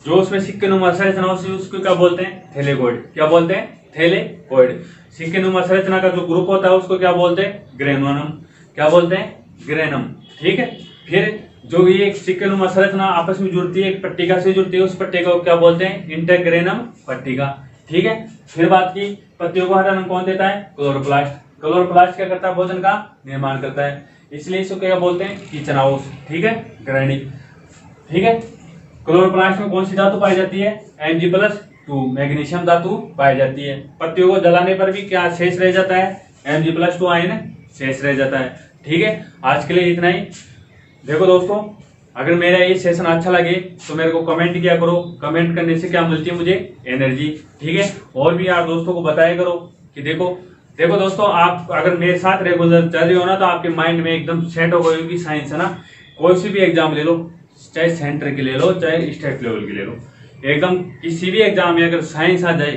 जो उसमें सिक्के नुमा संरचना होती है उसको क्या बोलते हैं, थैलेगोइड। क्या बोलते हैं, थैलेकोइड। सिक्के नुमा संरचना का जो ग्रुप होता है उसको क्या बोलते हैं, ग्रेनुलम। क्या बोलते हैं, ग्रेनम। ठीक है। फिर जो ये सिक्के नुमा संरचना आपस में जुड़ती है, एक पट्टिका से जुड़ती है, उस पट्टिका को क्या बोलते हैं, इंटरग्रेनम पट्टिका। ठीक है। फिर बात की पत्तियों को हरा रंग कौन देता है, क्लोरोप्लास्ट। क्लोरोप्लास्ट क्या करता है, भोजन का निर्माण करता है, इसलिए इसको क्या बोलते हैं, किचन हाउस। ठीक है, ग्रहणी। ठीक है। क्लोरोप्लास्ट में कौन सी धातु पाई जाती है, Mg+2 मैग्नीशियम धातु पाई जाती है। पत्तियों को जलाने पर भी क्या शेष रह जाता है, Mg+2 आयन शेष रह जाता है। ठीक है। आज के लिए इतना ही। देखो दोस्तों, अगर मेरा ये सेशन अच्छा लगे तो मेरे को कमेंट किया करो। कमेंट करने से क्या मिलती है, मुझे एनर्जी। ठीक है। और भी यार दोस्तों को बताया करो कि देखो दोस्तों, आप अगर मेरे साथ रेगुलर चल रहे हो ना तो आपके माइंड में एकदम सेट हो गई कि साइंस है ना, कोई सी भी एग्जाम ले लो, चाहे सेंटर की ले लो चाहे स्टेट लेवल की ले लो, एकदम किसी भी एग्जाम में अगर साइंस आ जाए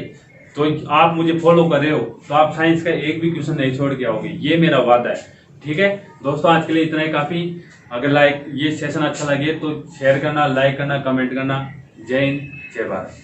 तो आप मुझे फॉलो कर रहे हो तो आप साइंस का एक भी क्वेश्चन नहीं छोड़ के आओगे, ये मेरा वादा है। ठीक है दोस्तों, आज के लिए इतना ही काफी। अगर ये सेशन अच्छा लगे तो शेयर करना, लाइक करना, कमेंट करना। जय हिंद, जय भारत।